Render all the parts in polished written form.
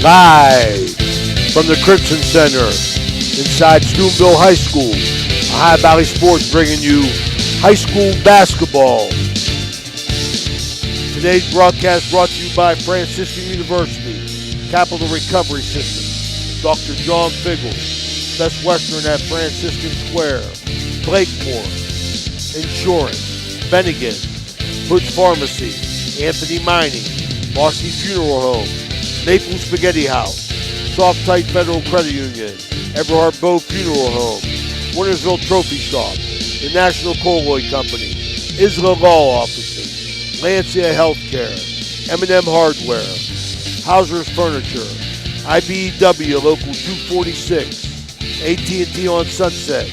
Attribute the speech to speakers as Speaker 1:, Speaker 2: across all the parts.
Speaker 1: Live from the Crimson Center inside Steubenville High School. Ohio Valley Sports bringing you high school basketball. Today's broadcast brought to you by Franciscan University, Capital Recovery System, Dr. John Figgle, Best Western at Franciscan Square, Blakemore, Insurance, Bennigan, Hood's Pharmacy, Anthony Mining, Marcy Funeral Home, Maple Spaghetti House, Soft Tight Federal Credit Union, Everhart Bow Funeral Home, Wintersville Trophy Shop, the National Colloid Company, Isla Law Offices, Lancia Healthcare, M&M Hardware, Hauser's Furniture, IBEW Local 246, AT&T on Sunset,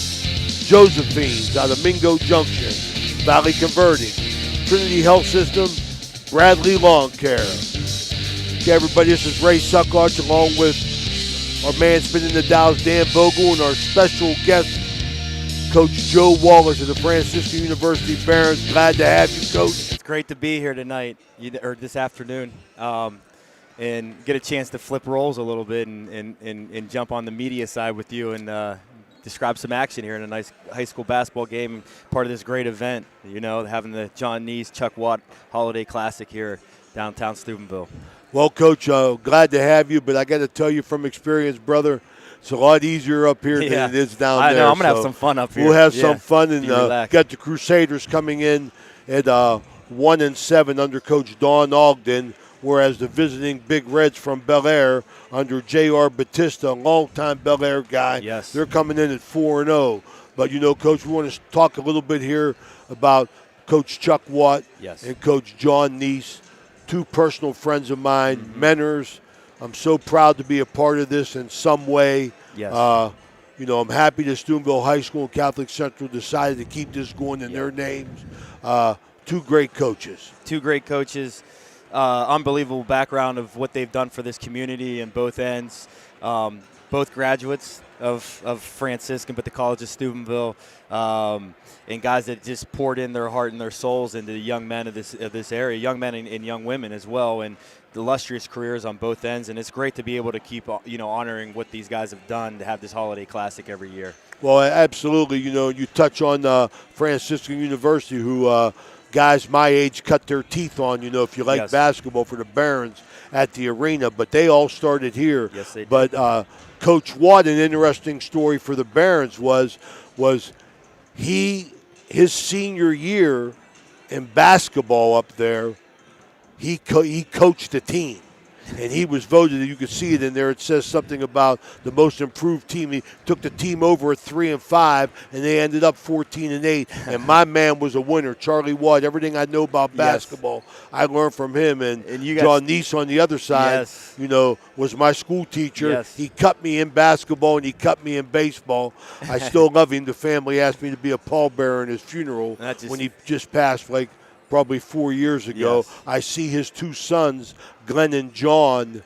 Speaker 1: Josephine's out of Mingo Junction, Valley Converting, Trinity Health System, Bradley Lawn Care. Okay, everybody, this is Ray Suckarch along with our man spinning the dials, Dan Vogel, and our special guest, Coach Joe Wallace of the Franciscan University Barons. Glad to have you, Coach.
Speaker 2: It's great to be here tonight, or this afternoon, and get a chance to flip roles a little bit and jump on the media side with you and describe some action here in a nice high school basketball game, part of this great event, having the John Nese Chuck Watt Holiday Classic here downtown Steubenville.
Speaker 1: Well, Coach, glad to have you, but I got to tell you from experience, brother, it's a lot easier up here than it is down there.
Speaker 2: I know. I'm going to have some fun up here.
Speaker 1: We'll have some fun, and got the Crusaders coming in at 1-7 under Coach Don Ogden, whereas the visiting Big Reds from Bellaire under J.R. Batista, a longtime Bellaire guy, they're coming in at 4-0. But, Coach, we want to talk a little bit here about Coach Chuck Watt and Coach John Nese. Two personal friends of mine, mentors. I'm so proud to be a part of this in some way. I'm happy that Steubenville High School and Catholic Central decided to keep this going in their names. Two great coaches.
Speaker 2: Unbelievable background of what they've done for this community in both ends. Both graduates of Franciscan, but the College of Steubenville, and guys that just poured in their heart and their souls into the young men of this area, young men and young women as well, and illustrious careers on both ends. And it's great to be able to keep honoring what these guys have done to have this holiday classic every year.
Speaker 1: Well, absolutely. You touch on Franciscan University, who guys my age cut their teeth on. If you like basketball, for the Barons at the arena, but they all started here.
Speaker 2: Yes, they did.
Speaker 1: But Coach Watt, an interesting story for the Barons was his senior year in basketball up there, he coached the team. And he was voted, you can see it in there, it says something about the most improved team. He took the team over at 3-5, and they ended up 14-8. And my man was a winner, Charlie Watt. Everything I know about basketball, I learned from him. And John Nese on the other side, was my school teacher. He cut me in basketball and he cut me in baseball. I still love him. The family asked me to be a pallbearer in his funeral when he just passed, probably 4 years ago. I see his two sons, Glenn and John,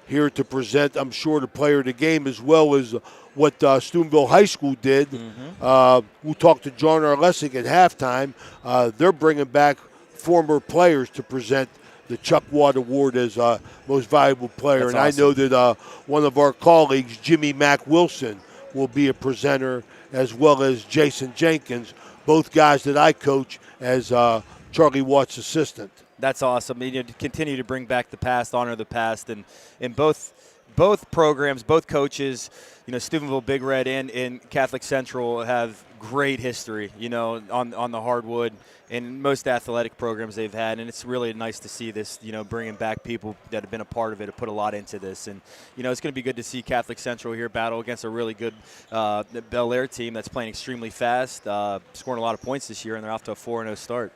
Speaker 1: here to present, I'm sure, the player of the game, as well as what Steubenville High School did. We'll talk to John Arlesic at halftime. They're bringing back former players to present the Chuck Watt Award as most valuable player.
Speaker 2: That's
Speaker 1: and
Speaker 2: awesome.
Speaker 1: I know that one of our colleagues, Jimmy Mack Wilson, will be a presenter, as well as Jason Jenkins, both guys that I coach as Charlie Watt's assistant.
Speaker 2: That's awesome. To continue to bring back the past, honor the past, and in both programs, both coaches, Steubenville Big Red and Catholic Central have great history, on the hardwood, and most athletic programs they've had, and it's really nice to see this, bringing back people that have been a part of it, have put a lot into this, and it's going to be good to see Catholic Central here battle against a really good Bellaire team that's playing extremely fast, scoring a lot of points this year, and they're off to a 4-0 start.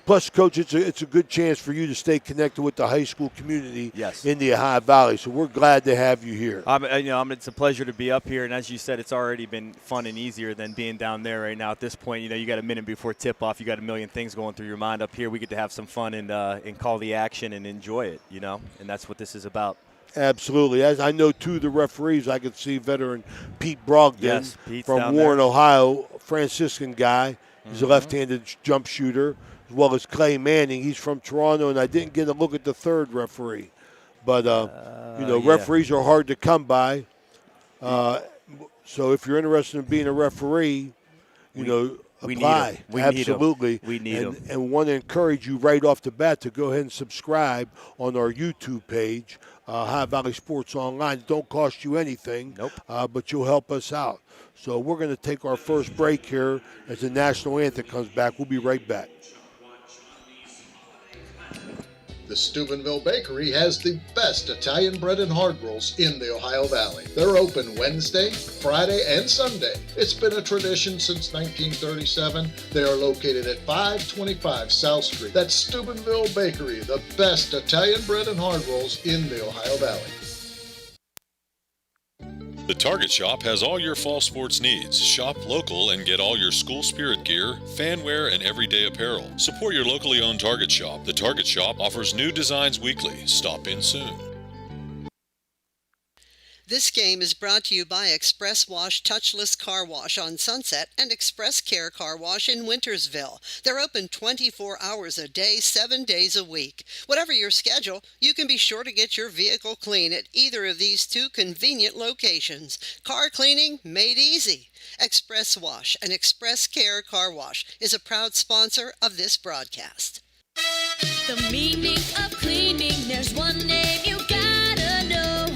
Speaker 1: Plus, Coach, it's a good chance for you to stay connected with the high school community in the Ohio Valley. So we're glad to have you here.
Speaker 2: It's a pleasure to be up here, and as you said, it's already been fun and easier than being down there right now. At this point, you got a minute before tip-off. You got a million things going through your mind. Up here, we get to have some fun and call the action and enjoy it, and that's what this is about.
Speaker 1: Absolutely. As I know, two of the referees, I could see veteran Pete Brogdon from Warren,
Speaker 2: there.
Speaker 1: Ohio, Franciscan guy. He's a left-handed jump shooter, as well as Clay Manning. He's from Toronto, and I didn't get a look at the third referee. But, referees are hard to come by. So if you're interested in being a referee, apply.
Speaker 2: We
Speaker 1: Absolutely.
Speaker 2: We need them.
Speaker 1: And want to encourage you right off the bat to go ahead and subscribe on our YouTube page, Ohio Valley Sports Online. It don't cost you anything, but you'll help us out. So we're going to take our first break here as the national anthem comes back. We'll be right back.
Speaker 3: The Steubenville Bakery has the best Italian bread and hard rolls in the Ohio Valley. They're open Wednesday, Friday, and Sunday. It's been a tradition since 1937. They are located at 525 South Street. That's Steubenville Bakery, the best Italian bread and hard rolls in the Ohio Valley.
Speaker 4: The Target Shop has all your fall sports needs. Shop local and get all your school spirit gear, fan wear, and everyday apparel. Support your locally owned Target Shop. The Target Shop offers new designs weekly. Stop in soon.
Speaker 5: This game is brought to you by Express Wash Touchless Car Wash on Sunset and Express Care Car Wash in Wintersville. They're open 24 hours a day, 7 days a week. Whatever your schedule, you can be sure to get your vehicle clean at either of these two convenient locations. Car cleaning made easy. Express Wash and Express Care Car Wash is a proud sponsor of this broadcast.
Speaker 6: The meaning of cleaning, there's one name you gotta know.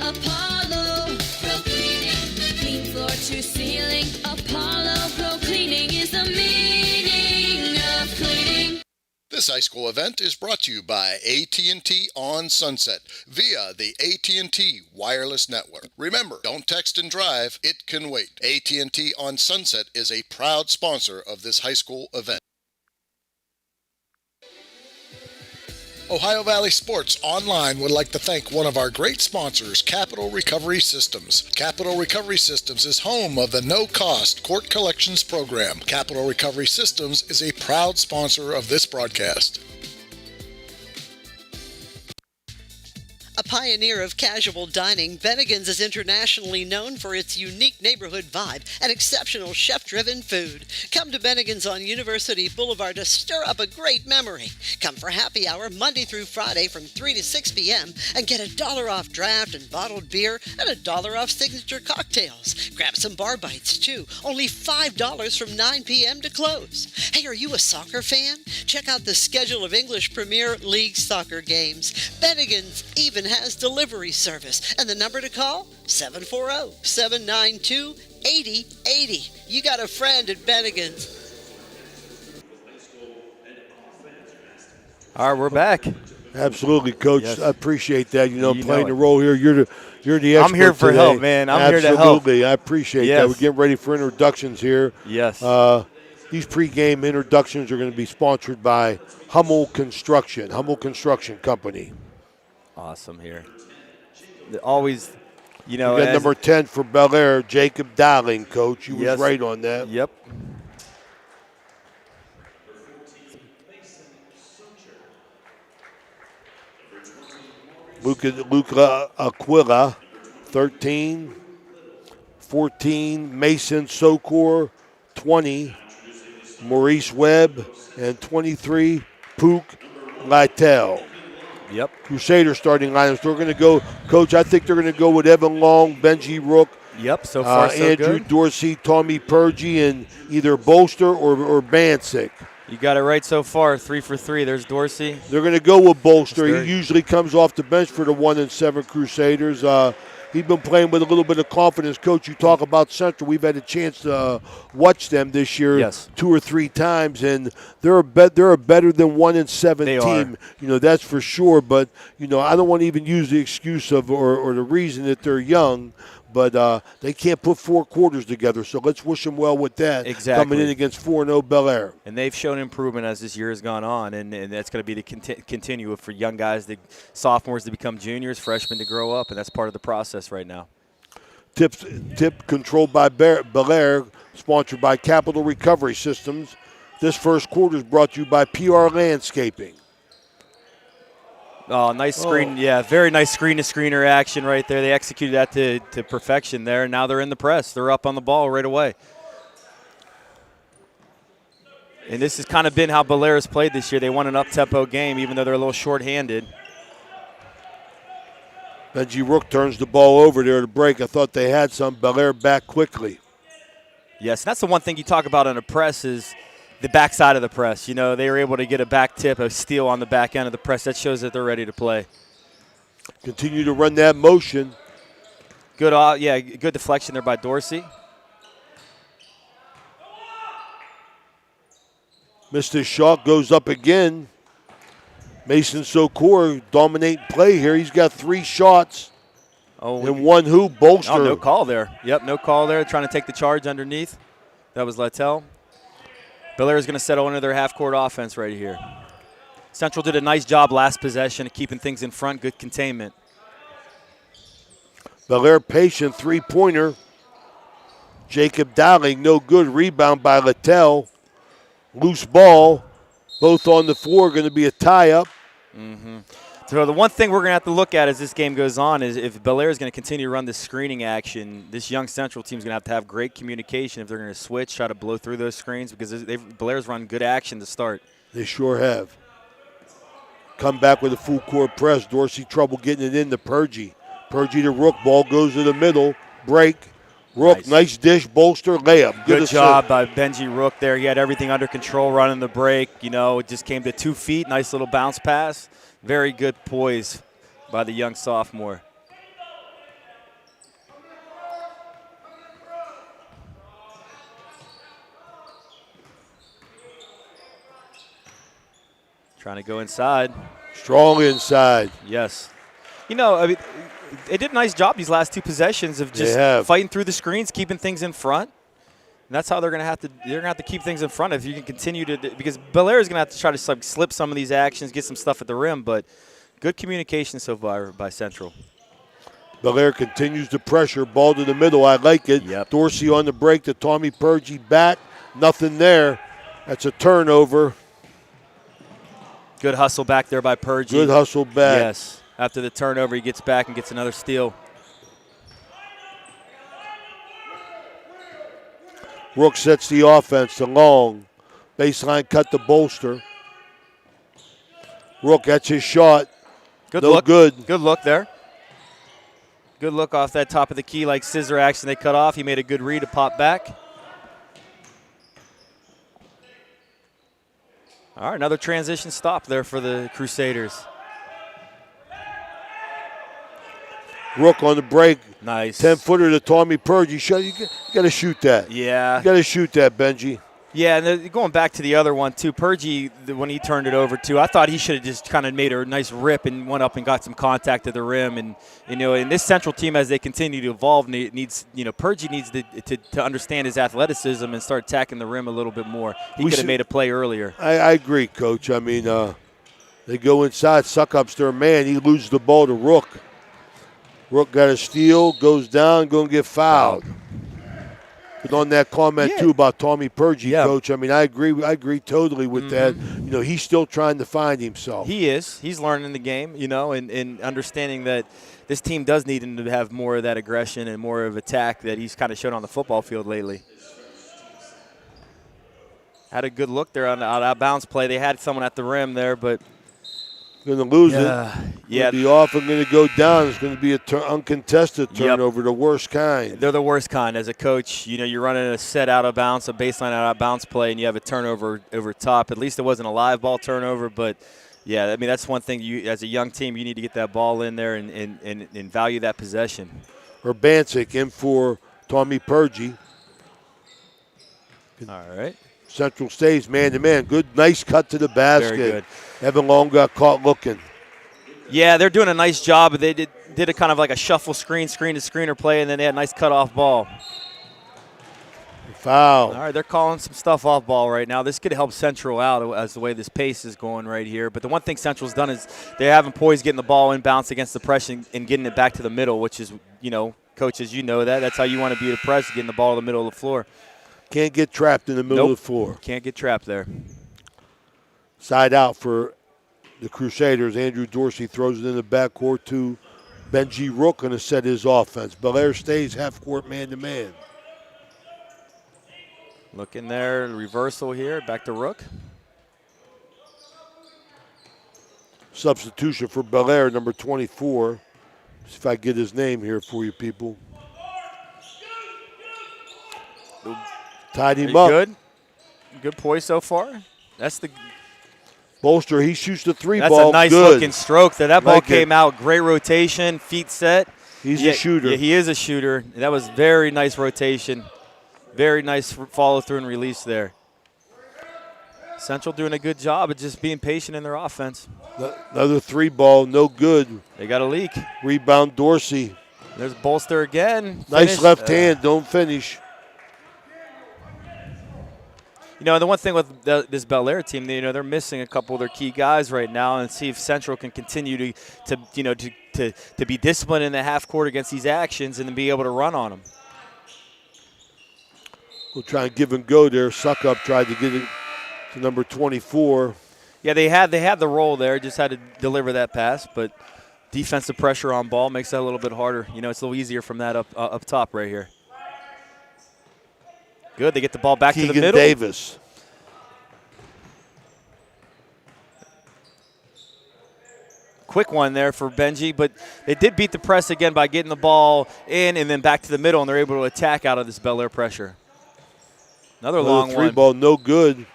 Speaker 6: Apollo Pro Cleaning. Clean floor to ceiling. Apollo Pro Cleaning is the meaning of cleaning.
Speaker 3: This high school event is brought to you by AT&T on Sunset via the AT&T Wireless Network. Remember, don't text and drive. It can wait. AT&T on Sunset is a proud sponsor of this high school event. Ohio Valley Sports Online would like to thank one of our great sponsors, Capital Recovery Systems. Capital Recovery Systems is home of the no-cost court collections program. Capital Recovery Systems is a proud sponsor of this broadcast.
Speaker 5: A pioneer of casual dining, Bennigan's is internationally known for its unique neighborhood vibe and exceptional chef-driven food. Come to Bennigan's on University Boulevard to stir up a great memory. Come for happy hour Monday through Friday from 3 to 6 p.m. and get $1 off draft and bottled beer and $1 off signature cocktails. Grab some bar bites too, only $5 from 9 p.m. to close. Hey, are you a soccer fan? Check out the schedule of English Premier League soccer games. Bennigan's even has delivery service, and the number to call, 740-792-8080. You got a friend at Bennigan's.
Speaker 2: All right, we're back.
Speaker 1: Absolutely, Coach.
Speaker 2: Yes.
Speaker 1: I appreciate that. Playing
Speaker 2: know
Speaker 1: the role here. You're the expert
Speaker 2: I'm here for
Speaker 1: today.
Speaker 2: help, man. I'm here to help.
Speaker 1: Absolutely, I appreciate
Speaker 2: Yes.
Speaker 1: that. We're getting ready for introductions here.
Speaker 2: Yes.
Speaker 1: These pregame introductions are going to be sponsored by Hummel Construction Company.
Speaker 2: Awesome here. Always,
Speaker 1: We got number 10 for Bellaire, Jacob Dowling, Coach. You was right on that.
Speaker 2: Yep.
Speaker 1: Luca Aquila, 13. 14, Mason Sokor, 20. Maurice Webb, and 23, Pook Lytle.
Speaker 2: Yep.
Speaker 1: Crusader starting lineups. They're going to go, Coach, I think they're going to go with Evan Long, Benji Rook.
Speaker 2: Yep, so far so
Speaker 1: Andrew
Speaker 2: good.
Speaker 1: Dorsey, Tommy Purgie, and either Bolster or Bancic.
Speaker 2: You got it right so far, 3 for 3. There's Dorsey.
Speaker 1: They're going to go with Bolster.
Speaker 2: He
Speaker 1: usually comes off the bench for the 1-7 Crusaders. He's been playing with a little bit of confidence. Coach, you talk about Central. We've had a chance to watch them this year 2 or 3 times, and they're a better than 1-7 team. That's for sure. But I don't want to even use the excuse of or the reason that they're young. But they can't put 4 quarters together, so let's wish them well with that.
Speaker 2: Exactly.
Speaker 1: Coming in against 4-0 Bellaire.
Speaker 2: And they've shown improvement as this year has gone on, and that's going to be the continue for young guys, the sophomores to become juniors, freshmen to grow up, and that's part of the process right now.
Speaker 1: Tip controlled by Bellaire, sponsored by Capital Recovery Systems. This first quarter is brought to you by PR Landscaping.
Speaker 2: Oh, nice screen. Yeah, very nice screen-to-screener action right there. They executed that to perfection there, and now they're in the press. They're up on the ball right away. And this has kind of been how Bellaire has played this year. They won an up-tempo game, even though they're a little short-handed.
Speaker 1: Benji Rook turns the ball over there to break. I thought they had some. Bellaire back quickly.
Speaker 2: Yes, and that's the one thing you talk about on a press is the backside of the press. You know, they were able to get a back tip, a steal on the back end of the press. That shows that they're ready to play.
Speaker 1: Continue to run that motion.
Speaker 2: Good, good deflection there by Dorsey.
Speaker 1: Missed his shot, goes up again. Mason Sokor dominating play here. He's got 3 shots and 1 hoop. Bolster.
Speaker 2: Oh, no call there. Yep, no call there. Trying to take the charge underneath. That was Littell. Bellaire is going to settle into their half-court offense right here. Central did a nice job last possession of keeping things in front. Good containment.
Speaker 1: Bellaire patient, 3-pointer. Jacob Dowling, no good. Rebound by Littell. Loose ball. Both on the floor, going to be a tie-up.
Speaker 2: So the one thing we're going to have to look at as this game goes on is if Bellaire is going to continue to run this screening action, this young Central team is going to have great communication if they're going to switch, try to blow through those screens because Bellaire's run good action to start.
Speaker 1: They sure have. Come back with a full court press. Dorsey trouble getting it in to Purgie. Purgie to Rook. Ball goes to the middle. Break. Rook, nice dish, bolster, layup.
Speaker 2: Good job by Benji Rook there. He had everything under control running the break. You know, it just came to 2 feet. Nice little bounce pass. Very good poise by the young sophomore. Trying to go inside.
Speaker 1: Strong inside.
Speaker 2: Yes. You know, I mean, they did a nice job these last 2 possessions of just fighting through the screens, keeping things in front. And that's how they're going to have to. They're going to have to keep things in front if you can continue to. Because Bellaire is going to have to try to slip some of these actions, get some stuff at the rim. But good communication so far by Central.
Speaker 1: Bellaire continues to pressure. Ball to the middle. I like it.
Speaker 2: Yep.
Speaker 1: Dorsey on the break to Tommy Purgie back. Nothing there. That's a turnover.
Speaker 2: Good hustle back there by Purgie.
Speaker 1: Good hustle back.
Speaker 2: Yes. After the turnover, he gets back and gets another steal.
Speaker 1: Rook sets the offense to Long. Baseline cut to Bolster. Rook, that's his shot.
Speaker 2: Good
Speaker 1: no
Speaker 2: look.
Speaker 1: good.
Speaker 2: Good look there. Good look off that top of the key like scissor action they cut off. He made a good read to pop back. All right, another transition stop there for the Crusaders.
Speaker 1: Rook on the break.
Speaker 2: Nice.
Speaker 1: 10-footer to Tommy Purgie. You got to shoot that.
Speaker 2: Yeah.
Speaker 1: You got to shoot that, Benji.
Speaker 2: Yeah, and going back to the other one, too, Purgie, when he turned it over, too, I thought he should have just kind of made a nice rip and went up and got some contact at the rim. And, you know, in this Central team, as they continue to evolve, needs, you know, Purgie needs to understand his athleticism and start attacking the rim a little bit more. He could have made a play earlier.
Speaker 1: I agree, Coach. I mean, they go inside, Suckup's their man. He loses the ball to Rook. Rook got a steal, goes down, going to get fouled. But on that comment, too, about Tommy Purgie, Coach, I mean, I agree totally with that. You know, he's still trying to find himself.
Speaker 2: He is. He's learning the game, you know, and understanding that this team does need him to have more of that aggression and more of attack that he's kind of shown on the football field lately. Had a good look there on the out-of-bounds play. They had someone at the rim there, but
Speaker 1: going to lose it.
Speaker 2: Yeah.
Speaker 1: The often going to go down. It's going to be an uncontested turnover, the worst kind.
Speaker 2: They're the worst kind. As a coach, you know, you're running a set out of bounds, a baseline out of bounds play, and you have a turnover over top. At least it wasn't a live ball turnover, but yeah, I mean, that's one thing you, as a young team, you need to get that ball in there and value that possession.
Speaker 1: Urbancic in for Tommy Purgie.
Speaker 2: All right.
Speaker 1: Central stays man-to-man. Good, nice cut to the basket.
Speaker 2: Very good.
Speaker 1: Evan Long got caught looking.
Speaker 2: Yeah, they're doing a nice job. They did a kind of like a shuffle screen-to-screener play, and then they had a nice cut-off ball.
Speaker 1: Foul.
Speaker 2: All right, they're calling some stuff off ball right now. This could help Central out as the way this pace is going right here. But the one thing Central's done is they're having poise getting the ball inbounds against the press and getting it back to the middle, which is, you know, coaches, you know that. That's how you want to be the press, getting the ball in the middle of the floor.
Speaker 1: Can't get trapped in the middle of the floor.
Speaker 2: Can't get trapped there.
Speaker 1: Side out for the Crusaders. Andrew Dorsey throws it in the backcourt to Benji Rook going to set his offense. Bellaire stays half-court man-to-man.
Speaker 2: Looking there, reversal here, back to Rook.
Speaker 1: Substitution for Bellaire, number 24. See if I get his name here for you people. Tied him up.
Speaker 2: Good. Good poise so far. That's the
Speaker 1: Bolster, he shoots the three
Speaker 2: That's
Speaker 1: ball.
Speaker 2: a nice
Speaker 1: Good.
Speaker 2: looking stroke there. That ball
Speaker 1: Like
Speaker 2: came out. Great rotation. Feet set.
Speaker 1: He's a shooter.
Speaker 2: Yeah, he is a shooter. That was very nice rotation. Very nice follow through and release there. Central doing a good job of just being patient in their offense.
Speaker 1: Another three ball, no good.
Speaker 2: They got a leak.
Speaker 1: Rebound Dorsey.
Speaker 2: There's Bolster again.
Speaker 1: Nice
Speaker 2: Finish.
Speaker 1: left hand, don't finish.
Speaker 2: You know, the one thing with this Bellaire team, they're missing a couple of their key guys right now, and see if Central can continue to be disciplined in the half court against these actions and then be able to run on them.
Speaker 1: We'll try and give and go there. Suckup tried to get it to number 24.
Speaker 2: Yeah, they had the roll there, just had to deliver that pass, but defensive pressure on ball makes that a little bit harder. You know, it's a little easier from that up top right here. Good, they get the ball back to the middle.
Speaker 1: Davis.
Speaker 2: Quick one there for Benji, but they did beat the press again by getting the ball in and then back to the middle, and they're able to attack out of this Bellaire pressure. Another long
Speaker 1: three
Speaker 2: one.
Speaker 1: Ball, no good.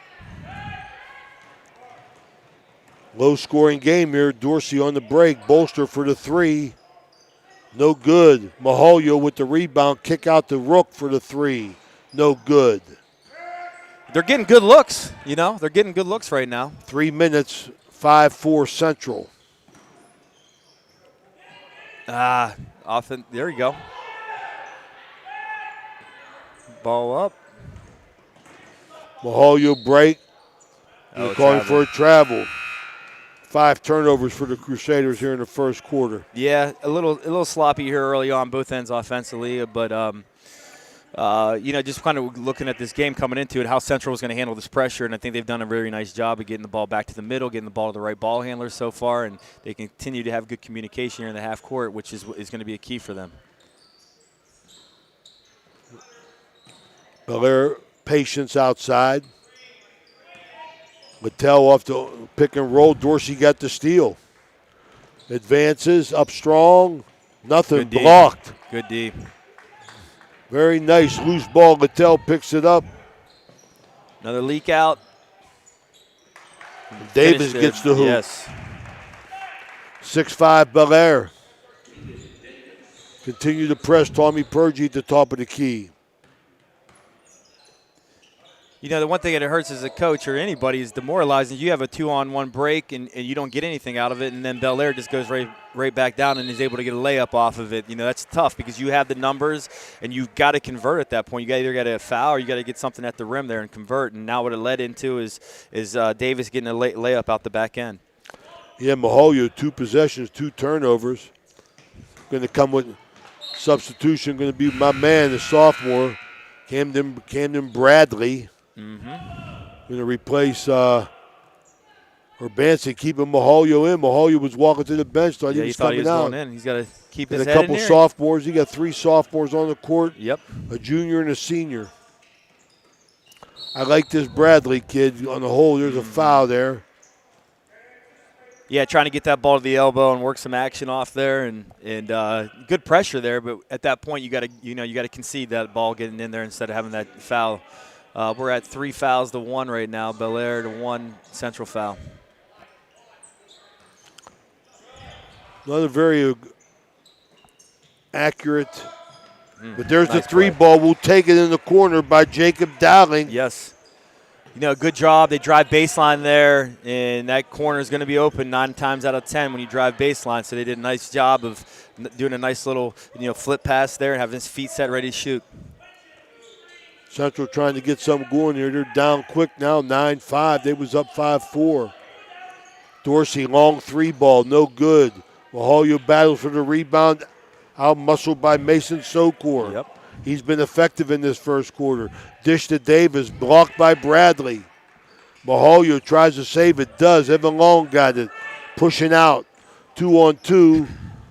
Speaker 1: Low scoring game here. Dorsey on the break. Bolster for the three. No good. Maholio with the rebound. Kick out to Rook for the three. No good.
Speaker 2: They're getting good looks, They're getting good looks right now.
Speaker 1: 3 minutes, 5-4 Central.
Speaker 2: Often. There you go. Ball up.
Speaker 1: Maholio break. They're calling
Speaker 2: travel.
Speaker 1: for a travel. 5 turnovers for the Crusaders here in the first quarter.
Speaker 2: Yeah, a little sloppy here early on both ends offensively, but just kind of looking at this game coming into it, how Central was going to handle this pressure, and I think they've done a very nice job of getting the ball back to the middle, getting the ball to the right ball handlers so far, and they continue to have good communication here in the half court, which is going to be a key for them.
Speaker 1: Bellaire patience outside. Littell off the pick and roll. Dorsey got the steal. Advances up strong. Nothing
Speaker 2: Good
Speaker 1: blocked.
Speaker 2: Good D.
Speaker 1: Very nice. Loose ball. Littell picks it up.
Speaker 2: Another leak out.
Speaker 1: Davis gets the hoop.
Speaker 2: Yes.
Speaker 1: 6'5" Bellaire. Continue to press Tommy Purgie at the top of the key.
Speaker 2: The one thing that hurts as a coach or anybody is demoralizing. You have a 2-on-1 break and you don't get anything out of it, and then Bellaire just goes right back down and is able to get a layup off of it. That's tough because you have the numbers and you've got to convert at that point. You either got to foul or you got to get something at the rim there and convert. And now what it led into is Davis getting a layup out the back end.
Speaker 1: Yeah, Maholio, 2 possessions, 2 turnovers. Going to come with substitution. Going to be my man, the sophomore, Camden Bradley. Going to replace Urbanski, keeping Maholio in. Maholio was walking to the bench, thought he was coming out.
Speaker 2: Going in. He's got to keep his
Speaker 1: and
Speaker 2: head
Speaker 1: a couple
Speaker 2: in there.
Speaker 1: sophomores. He got 3 sophomores on the court.
Speaker 2: Yep.
Speaker 1: A junior and a senior. I like this Bradley kid. On the whole, there's a foul there.
Speaker 2: Yeah, trying to get that ball to the elbow and work some action off there, and good pressure there. But at that point, you got to concede that ball getting in there instead of having that foul. We're at 3 fouls to 1 right now. Bellaire to 1 Central foul.
Speaker 1: Another very accurate. But there's
Speaker 2: nice
Speaker 1: the 3
Speaker 2: play.
Speaker 1: ball. We'll take it in the corner by Jacob Dowling.
Speaker 2: Yes. Good job. They drive baseline there, and that corner is going to be open 9 times out of 10 when you drive baseline. So they did a nice job of doing a nice little flip pass there and having his feet set ready to shoot.
Speaker 1: Central trying to get something going here. They're down quick now, 9-5. They was up 5-4. Dorsey, long 3 ball, no good. Maholio battles for the rebound, out-muscled by Mason Sokor.
Speaker 2: Yep.
Speaker 1: He's been effective in this first quarter. Dish to Davis, blocked by Bradley. Maholio tries to save it, does. Evan Long got it, pushing out. 2-on-2,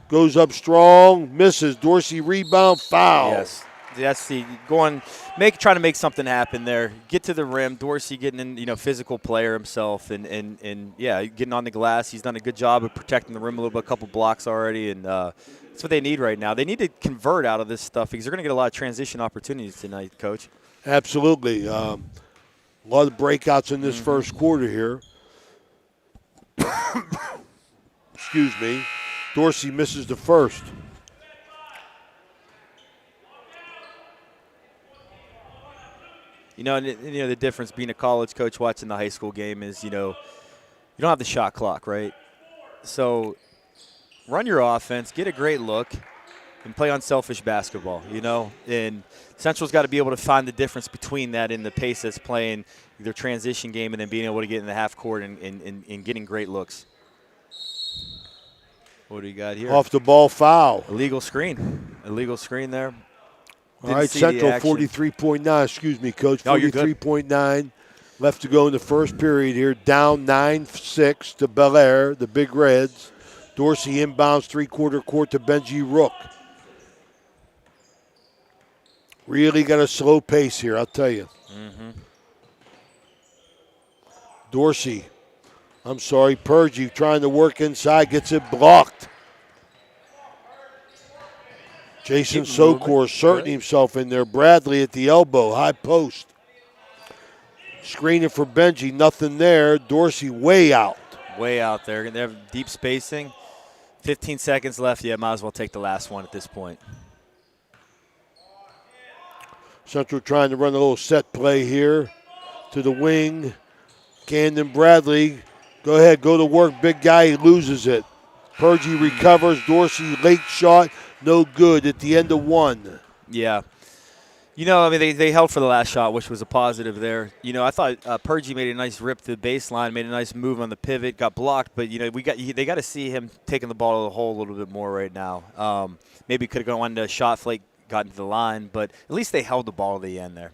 Speaker 1: goes up strong, misses. Dorsey rebound, foul.
Speaker 2: Yes. That's trying to make something happen there. Get to the rim. Dorsey getting in, physical player himself, and getting on the glass. He's done a good job of protecting the rim a little bit, a couple blocks already, and that's what they need right now. They need to convert out of this stuff because they're going to get a lot of transition opportunities tonight, Coach.
Speaker 1: Absolutely. A lot of breakouts in this first quarter here. Excuse me. Dorsey misses the first.
Speaker 2: The difference being a college coach watching the high school game is, you don't have the shot clock, right? So run your offense, get a great look, and play unselfish basketball, And Central's got to be able to find the difference between that and the pace that's playing their transition game and then being able to get in the half court and getting great looks. What do you got here?
Speaker 1: Off the ball foul.
Speaker 2: Illegal screen there.
Speaker 1: All right, Central 43.9. Excuse me, Coach. 43.9 left to go in the first period here. Down 9-6 to Bellaire, the Big Reds. Dorsey inbounds three-quarter court to Benji Rook. Really got a slow pace here, I'll tell you. Purgie trying to work inside, gets it blocked. Jason Sokor asserting himself in there. Bradley at the elbow, high post. Screening for Benji, nothing there. Dorsey way out.
Speaker 2: Way out there. They have deep spacing. 15 seconds left. Yeah, might as well take the last one at this point.
Speaker 1: Central trying to run a little set play here to the wing. Camden Bradley, go ahead, go to work. Big guy, he loses it. Purgie recovers. Dorsey, late shot, no good at the end of one.
Speaker 2: Yeah. They held for the last shot, which was a positive there. I thought Purgie made a nice rip to the baseline, made a nice move on the pivot, got blocked. But, they got to see him taking the ball to the hole a little bit more right now. Maybe could have gone to a shot flake, gotten to the line, but at least they held the ball to the end there.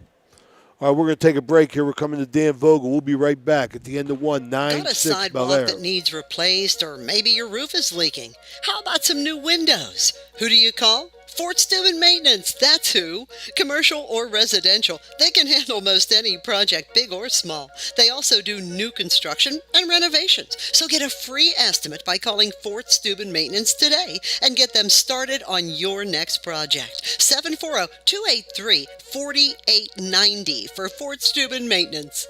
Speaker 1: All right, we're going to take a break here. We're coming to Dan Vogel. We'll be right back at the end of 9-6
Speaker 5: Got a sidewalk
Speaker 1: Bellaire.
Speaker 5: that needs replaced, or maybe your roof is leaking? How about some new windows? Who do you call? Fort Steuben Maintenance, that's who. Commercial or residential, they can handle most any project, big or small. They also do new construction and renovations. So get a free estimate by calling Fort Steuben Maintenance today and get them started on your next project. 740-283-4890 for Fort Steuben Maintenance.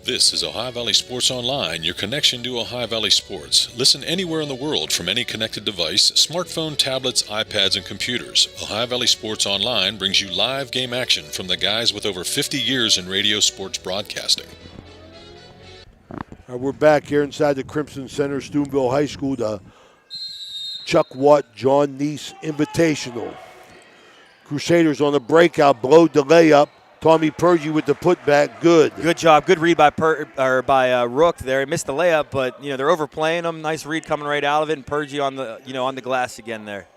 Speaker 4: This is Ohio Valley Sports Online, your connection to Ohio Valley sports. Listen anywhere in the world from any connected device, smartphone, tablets, iPads, and computers. Ohio Valley Sports Online brings you live game action from the guys with over 50 years in radio sports broadcasting.
Speaker 1: We're back here inside the Crimson Center, Steubenville High School, the Chuck Watt John Nese Invitational. Crusaders on the breakout, blow the layup. Tommy Purgie with the putback, good.
Speaker 2: Good job, good read by Rook there. He missed the layup, but they're overplaying him. Nice read coming right out of it, and Purgie on the glass again there.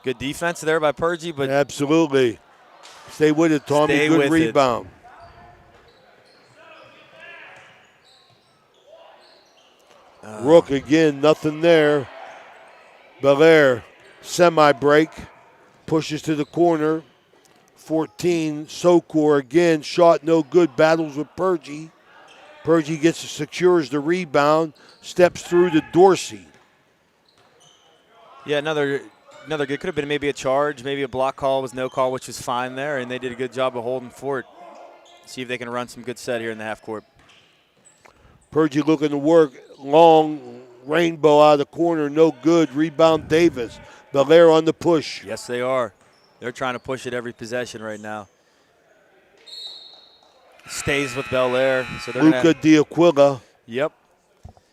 Speaker 2: Good defense there by Purgie, but
Speaker 1: absolutely. Stay with it, Tommy. Good rebound. Rook again, nothing there. Bellaire, semi-break, pushes to the corner. 14, Sokor again, shot no good, battles with Purgie. Purgie secures the rebound, steps through to Dorsey.
Speaker 2: Yeah, another good. Could have been maybe a charge, maybe a block call, was no call, which was fine there, and they did a good job of holding Fort. See if they can run some good set here in the half court.
Speaker 1: Purgie looking to work, long rainbow out of the corner, no good. Rebound Davis. Bellaire on the push.
Speaker 2: Yes, they are. They're trying to push it every possession right now. Stays with Bellaire. So
Speaker 1: Luca D'Aquila.
Speaker 2: Yep.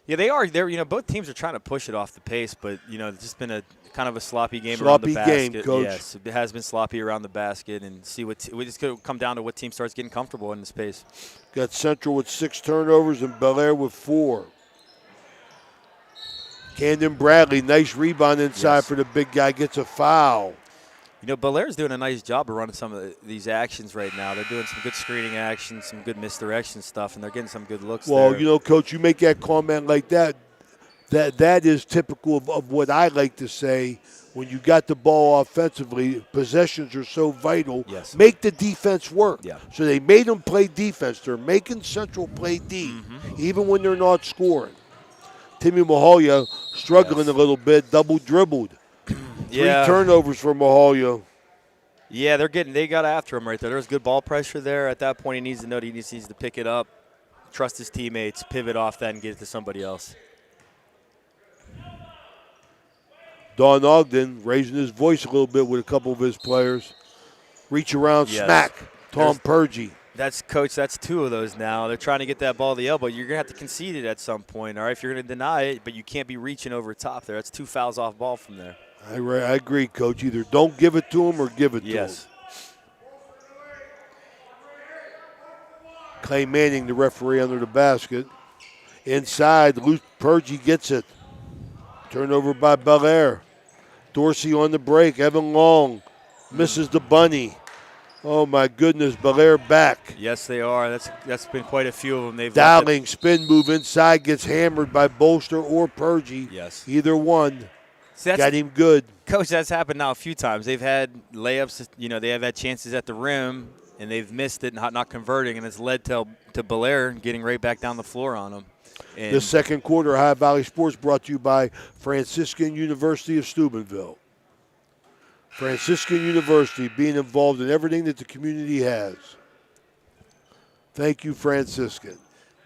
Speaker 2: Yeah, they are. Both teams are trying to push it off the pace, but it's just been a kind of a sloppy game around the basket.
Speaker 1: Sloppy game, Coach.
Speaker 2: Yes, it has been sloppy around the basket, and we just going to come down to what team starts getting comfortable in the space.
Speaker 1: Got Central with 6 turnovers and Bellaire with 4. Camden Bradley, nice rebound inside for the big guy, gets a foul.
Speaker 2: Bellaire's doing a nice job of running some of these actions right now. They're doing some good screening action, some good misdirection stuff, and they're getting some good looks there.
Speaker 1: Well, Coach, you make that comment like that. That is typical of what I like to say. When you got the ball offensively, possessions are so vital.
Speaker 2: Yes.
Speaker 1: Make the defense work.
Speaker 2: Yeah.
Speaker 1: So they made them play defense. They're making Central play D, even when they're not scoring. Timmy Mahalia struggling a little bit, double dribbled. Three turnovers for Mahalia.
Speaker 2: Yeah, they got after him right there. There was good ball pressure there. At that point, he needs to know that he needs to pick it up, trust his teammates, pivot off that, and get it to somebody else.
Speaker 1: Don Ogden raising his voice a little bit with a couple of his players. Reach around, smack. Tom Purgie.
Speaker 2: That's two of those now. They're trying to get that ball to the elbow. You're going to have to concede it at some point, all right, if you're going to deny it, but you can't be reaching over top there. That's 2 fouls off ball from there.
Speaker 1: I agree, Coach. Either don't give it to him or give it to him. Clay Manning, the referee, under the basket. Inside, Purgie gets it. Turnover by Bellaire. Dorsey on the break. Evan Long misses the bunny. Oh, my goodness. Bellaire back.
Speaker 2: Yes, they are. That's been quite a few of them.
Speaker 1: Dowling, spin move inside, gets hammered by Bolster or Purgie.
Speaker 2: Yes.
Speaker 1: Either one. Got him good.
Speaker 2: Coach, that's happened now a few times. They've had layups, they have had chances at the rim, and they've missed it, not converting, and it's led to Bellaire getting right back down the floor on them.
Speaker 1: The second quarter, Ohio Valley Sports brought to you by Franciscan University of Steubenville. Franciscan University, being involved in everything that the community has. Thank you, Franciscan.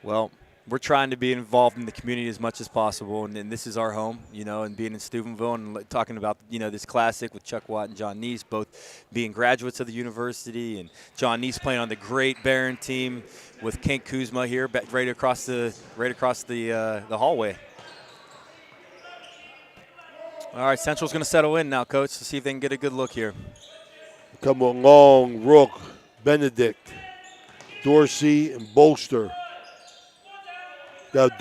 Speaker 2: Well, we're trying to be involved in the community as much as possible, and this is our home, and being in Steubenville and talking about, this classic with Chuck Watt and John Nese, both being graduates of the university, and John Nese playing on the great Barron team with Kent Kuzma here, right across the hallway. All right, Central's going to settle in now, Coach, to see if they can get a good look here.
Speaker 1: Come along, Rook, Benedict, Dorsey, and Bolster. Got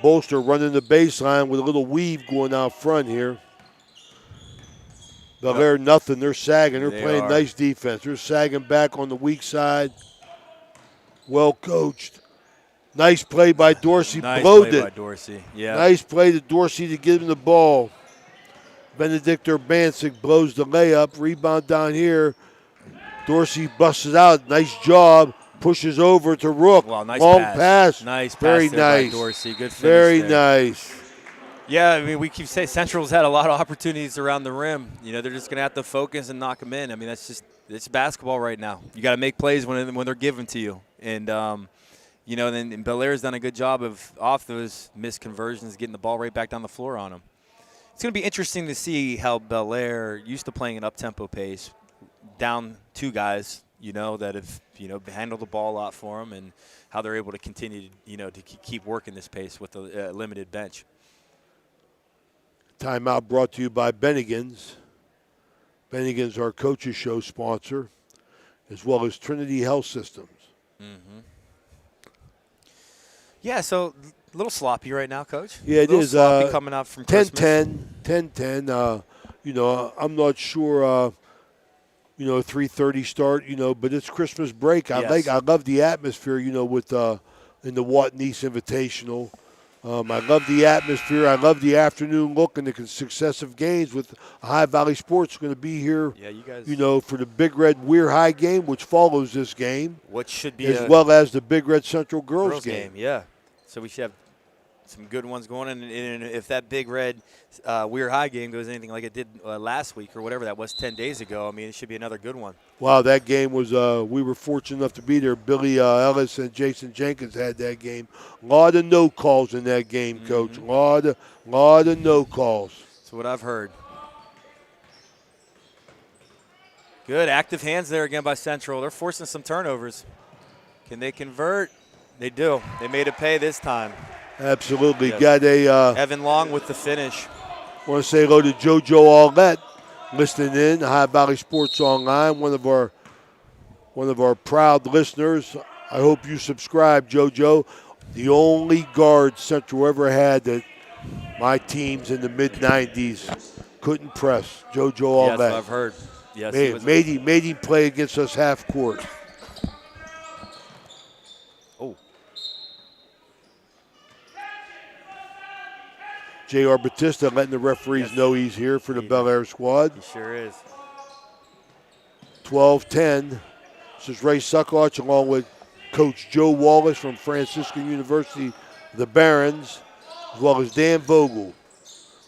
Speaker 1: Bolster running the baseline with a little weave going out front here. Bellaire nothing. They're sagging. They're playing nice defense. They're sagging back on the weak side. Well coached. Nice play by Dorsey. Blowed it.
Speaker 2: By Dorsey. Yeah.
Speaker 1: Nice play to Dorsey to give him the ball. Benedict Urbancic blows the layup. Rebound down here. Dorsey busts it out. Nice job. Pushes over to Rook.
Speaker 2: Wow, nice
Speaker 1: long
Speaker 2: pass. Nice pass.
Speaker 1: Very
Speaker 2: there
Speaker 1: nice.
Speaker 2: By Dorsey. Good finish.
Speaker 1: Very
Speaker 2: there.
Speaker 1: nice.
Speaker 2: Yeah, I mean, we keep saying Central's had a lot of opportunities around the rim. They're just going to have to focus and knock them in. I mean, it's basketball right now. You got to make plays when they're given to you. And, then Bellaire's done a good job of, off those missed conversions, getting the ball right back down the floor on them. It's going to be interesting to see how Bellaire, used to playing an up-tempo pace, down two guys, that have, handled the ball a lot for them, and how they're able to continue, to keep working this pace with a limited bench.
Speaker 1: Timeout brought to you by Bennigan's. Bennigan's, our coaches show sponsor, as well as Trinity Health Systems.
Speaker 2: Mm-hmm. Yeah, so a little sloppy right now, Coach.
Speaker 1: Yeah, it is.
Speaker 2: Sloppy coming out from
Speaker 1: 10-10. I'm not sure. 3:30 start. But it's Christmas break.
Speaker 2: Yes.
Speaker 1: I love the atmosphere. With in the Watt Nese Invitational. I love the atmosphere. I love the afternoon look and the successive games with Ohio Valley Sports going to be here.
Speaker 2: Yeah, you guys.
Speaker 1: For the Big Red Weir High game, which follows this game.
Speaker 2: What should be
Speaker 1: as well as the Big Red Central girls game.
Speaker 2: Yeah. So we should have some good ones going. And if that Big Red Weir High game goes anything like it did last week or whatever that was 10 days ago, I mean, it should be another good one.
Speaker 1: Wow, that game was we were fortunate enough to be there. Billy Ellis and Jason Jenkins had that game. A lot of no calls in that game, Coach. A lot of no calls.
Speaker 2: That's what I've heard. Good active hands there again by Central. They're forcing some turnovers. Can they convert? They do. They made it pay this time.
Speaker 1: Absolutely.
Speaker 2: Yes.
Speaker 1: Got a
Speaker 2: Evan Long with the finish.
Speaker 1: Want to say hello to JoJo Aulette listening in. Ohio Valley Sports Online, one of our proud listeners. I hope you subscribe, JoJo. The only guard Central ever had that my teams in the mid-'90s couldn't press. JoJo Aulette.
Speaker 2: Yes, I've heard. Yes,
Speaker 1: made him play against us half court.
Speaker 2: Oh.
Speaker 1: J.R. Batista letting the referees know he's here for the Bellaire squad.
Speaker 2: He sure is.
Speaker 1: 12-10. This is Ray Suckoch along with Coach Joe Wallace from Franciscan University, the Barons, as well as Dan Vogel,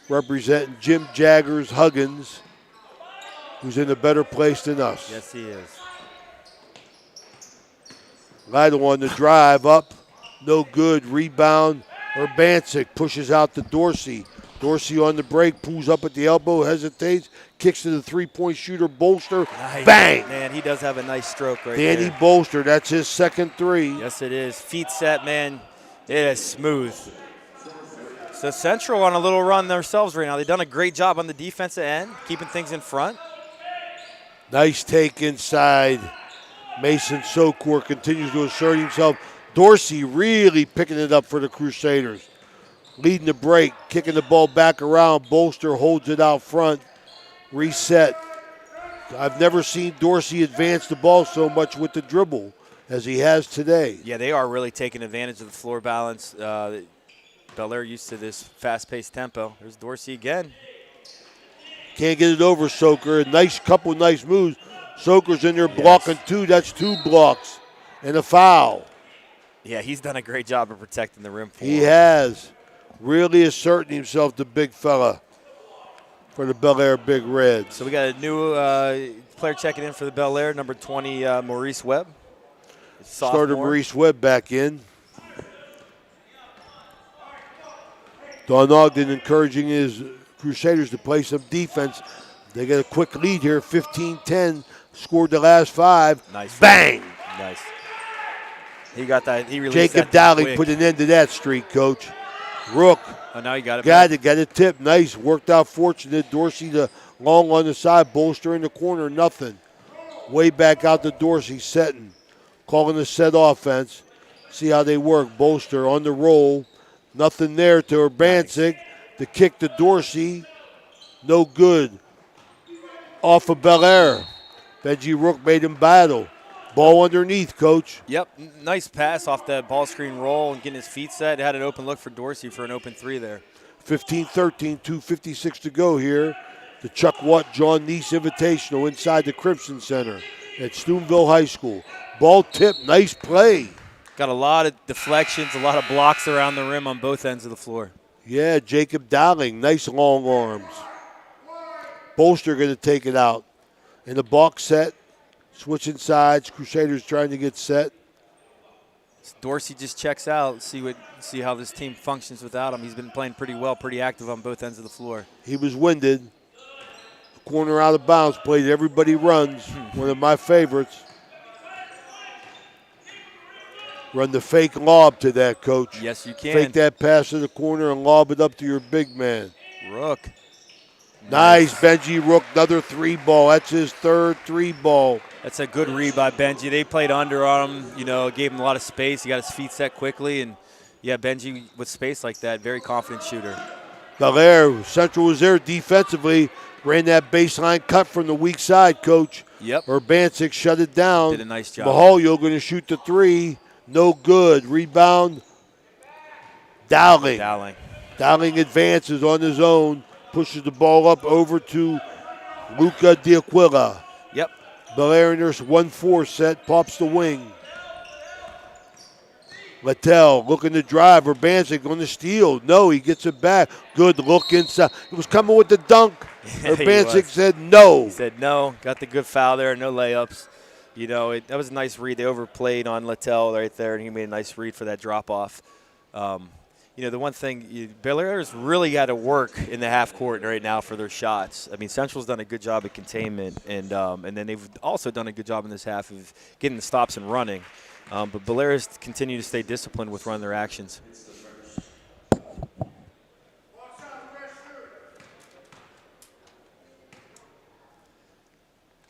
Speaker 1: representing Jim Jaggers Huggins, who's in a better place than us.
Speaker 2: Yes, he is.
Speaker 1: Lytle on the drive up, no good. Rebound. Urbancic pushes out to Dorsey. Dorsey on the break, pulls up at the elbow, hesitates, kicks to the three-point shooter, Bolster,
Speaker 2: Nice.
Speaker 1: bang!
Speaker 2: Man, he does have a nice stroke right there.
Speaker 1: Danny Bolster, that's his second three.
Speaker 2: Yes, it is. Feet set, man. It is smooth. So Central on a little run themselves right now. They've done a great job on the defensive end, keeping things in front.
Speaker 1: Nice take inside. Mason Sokor continues to assert himself. Dorsey really picking it up for the Crusaders. Leading the break, kicking the ball back around. Bolster holds it out front. Reset. I've never seen Dorsey advance the ball so much with the dribble as he has today.
Speaker 2: Yeah, they are really taking advantage of the floor balance. Bellaire used to this fast-paced tempo. There's Dorsey again.
Speaker 1: Can't get it over Soker. Couple nice moves. Soker's in there blocking two. That's 2 blocks and a foul.
Speaker 2: Yeah, he's done a great job of protecting the rim for
Speaker 1: He
Speaker 2: him.
Speaker 1: has. Really asserting himself, the big fella, for the Bellaire Big Reds.
Speaker 2: So we got a new player checking in for the Bellaire, number 20, Maurice Webb.
Speaker 1: Starter Maurice Webb back in. Don Ogden encouraging his Crusaders to play some defense. They get a quick lead here, 15-10. Scored the last 5.
Speaker 2: Nice.
Speaker 1: Bang!
Speaker 2: Nice. He got that. He released
Speaker 1: Jacob
Speaker 2: that
Speaker 1: Dowling
Speaker 2: quick.
Speaker 1: put an end to that streak, Coach. Rook.
Speaker 2: Oh, now you got it.
Speaker 1: Got it tip. Nice. Worked out fortunate. Dorsey the long on the side. Bolster in the corner. Nothing. Way back out to Dorsey. Setting. Calling the set offense. See how they work. Bolster on the roll. Nothing there to Urbancic. Nice. The kick to Dorsey. No good. Off of Bellaire. Benji Rook made him battle. Ball underneath, Coach.
Speaker 2: Yep, nice pass off that ball screen roll and getting his feet set. Had an open look for Dorsey for an open 3 there.
Speaker 1: 15-13, 2:56 to go here. The Chuck Watt John Nese Invitational inside the Crimson Center at Steubenville High School. Ball tip, nice play.
Speaker 2: Got a lot of deflections, a lot of blocks around the rim on both ends of the floor.
Speaker 1: Yeah, Jacob Dowling, nice long arms. Bolster going to take it out. In the box set, switching sides, Crusaders trying to get set.
Speaker 2: Dorsey just checks out, see how this team functions without him. He's been playing pretty well, pretty active on both ends of the floor.
Speaker 1: He was winded. Corner out of bounds, played everybody runs, one of my favorites. Run the fake lob to that, Coach.
Speaker 2: Yes, you can.
Speaker 1: Fake that pass to the corner and lob it up to your big man.
Speaker 2: Rook.
Speaker 1: Nice. Benji Rook, another 3 ball. That's his third 3 ball.
Speaker 2: That's a good read by Benji. They played under on him, gave him a lot of space. He got his feet set quickly, and yeah, Benji with space like that, very confident shooter.
Speaker 1: Bellaire, Central was there defensively, ran that baseline cut from the weak side, Coach.
Speaker 2: Yep.
Speaker 1: Urbancic shut it down.
Speaker 2: Did a nice job.
Speaker 1: Mahalio going to shoot the 3. No good. Rebound. Dowling. Dowling advances on his own. Pushes the ball up over to Luca D'Aquila.
Speaker 2: Yep.
Speaker 1: Bellaire in their 1-4 set. Pops the wing. Littell looking to drive. Urbancic on the steal. No, he gets it back. Good look inside. He was coming with the dunk. Urbancic said no.
Speaker 2: He said no. Got the good foul there. No layups. That was a nice read. They overplayed on Littell right there, and he made a nice read for that drop-off. The one thing, Bellaire's really got to work in the half court right now for their shots. I mean, Central's done a good job at containment, and then they've also done a good job in this half of getting the stops and running. But Bellaire's continue to stay disciplined with running their actions.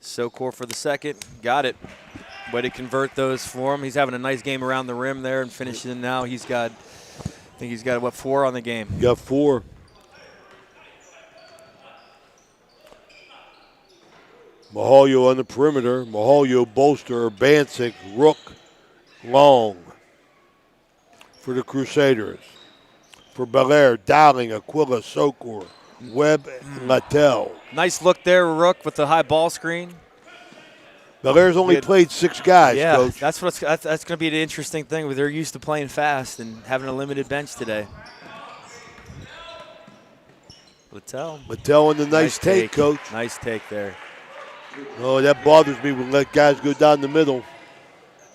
Speaker 2: Sokor for the second. Got it. Way to convert those for him. He's having a nice game around the rim there and finishing now. I think he's got, 4 on the game?
Speaker 1: Got 4. Mahalio on the perimeter. Mahalio, Bolster, Bancic, Rook, Long for the Crusaders. For Bellaire, Dowling, Aquila, Sokor, Webb, Littell.
Speaker 2: Nice look there, Rook, with the high ball screen.
Speaker 1: Bellaire's only played 6 guys,
Speaker 2: yeah,
Speaker 1: Coach.
Speaker 2: that's going to be the interesting thing. They're used to playing fast and having a limited bench today. Littell
Speaker 1: on the nice take, Coach.
Speaker 2: Nice take there.
Speaker 1: Oh, that bothers me when let guys go down the middle.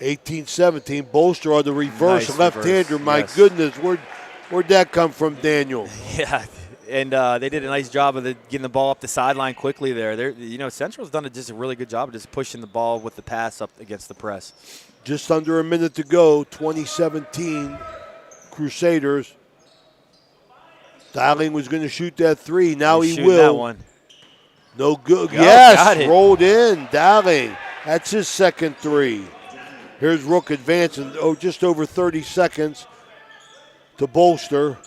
Speaker 1: 18-17, Bolster on the reverse
Speaker 2: Nice
Speaker 1: left-hander.
Speaker 2: reverse,
Speaker 1: My
Speaker 2: yes.
Speaker 1: goodness, where'd that come from, Daniel?
Speaker 2: Yeah, and they did a nice job of getting the ball up the sideline quickly there. Central's done just a really good job of just pushing the ball with the pass up against the press.
Speaker 1: Just under a minute to go, 2017 Crusaders. Dowling was going to shoot that 3. Now he will.
Speaker 2: That one.
Speaker 1: No good.
Speaker 2: Got
Speaker 1: Yes,
Speaker 2: it.
Speaker 1: rolled in. Dowling. That's his second 3. Here's Rook advancing. Just over 30 seconds to Bolster.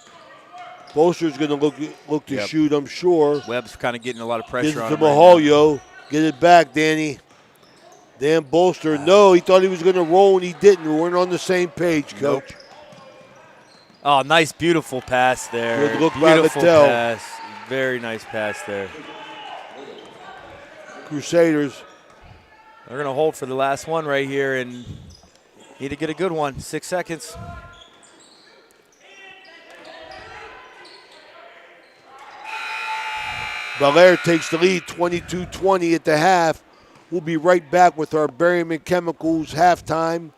Speaker 1: Bolster's going to look to shoot, I'm sure.
Speaker 2: Webb's kind of getting a lot of pressure
Speaker 1: Gives it
Speaker 2: on
Speaker 1: to
Speaker 2: him right now.
Speaker 1: Mahalio. Get it back, Danny. Dan Bolster. No, he thought he was going to roll, and he didn't. We weren't on the same page, Coach.
Speaker 2: Nope. Oh, nice, beautiful pass there.
Speaker 1: Good look by
Speaker 2: Beautiful
Speaker 1: Littell.
Speaker 2: pass. Very nice pass there.
Speaker 1: Crusaders.
Speaker 2: They're going to hold for the last one right here and need to get a good one. 6 seconds.
Speaker 1: Bellaire takes the lead, 22-20 at the half. We'll be right back with our Berryman Chemicals halftime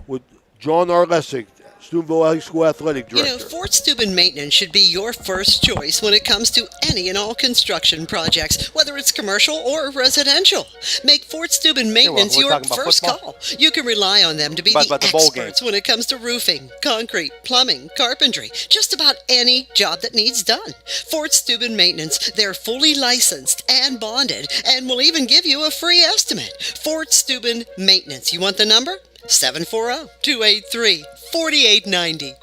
Speaker 1: with John Arlesic, Steubenville High School Athletic Director.
Speaker 5: Fort Steuben Maintenance should be your first choice when it comes to any and all construction projects, whether it's commercial or residential. Make Fort Steuben Maintenance your first call. You can rely on them to be the experts when it comes to roofing, concrete, plumbing, carpentry, just about any job that needs done. Fort Steuben Maintenance, they're fully licensed and bonded and will even give you a free estimate. Fort Steuben Maintenance. You want the number? 740-283-4890.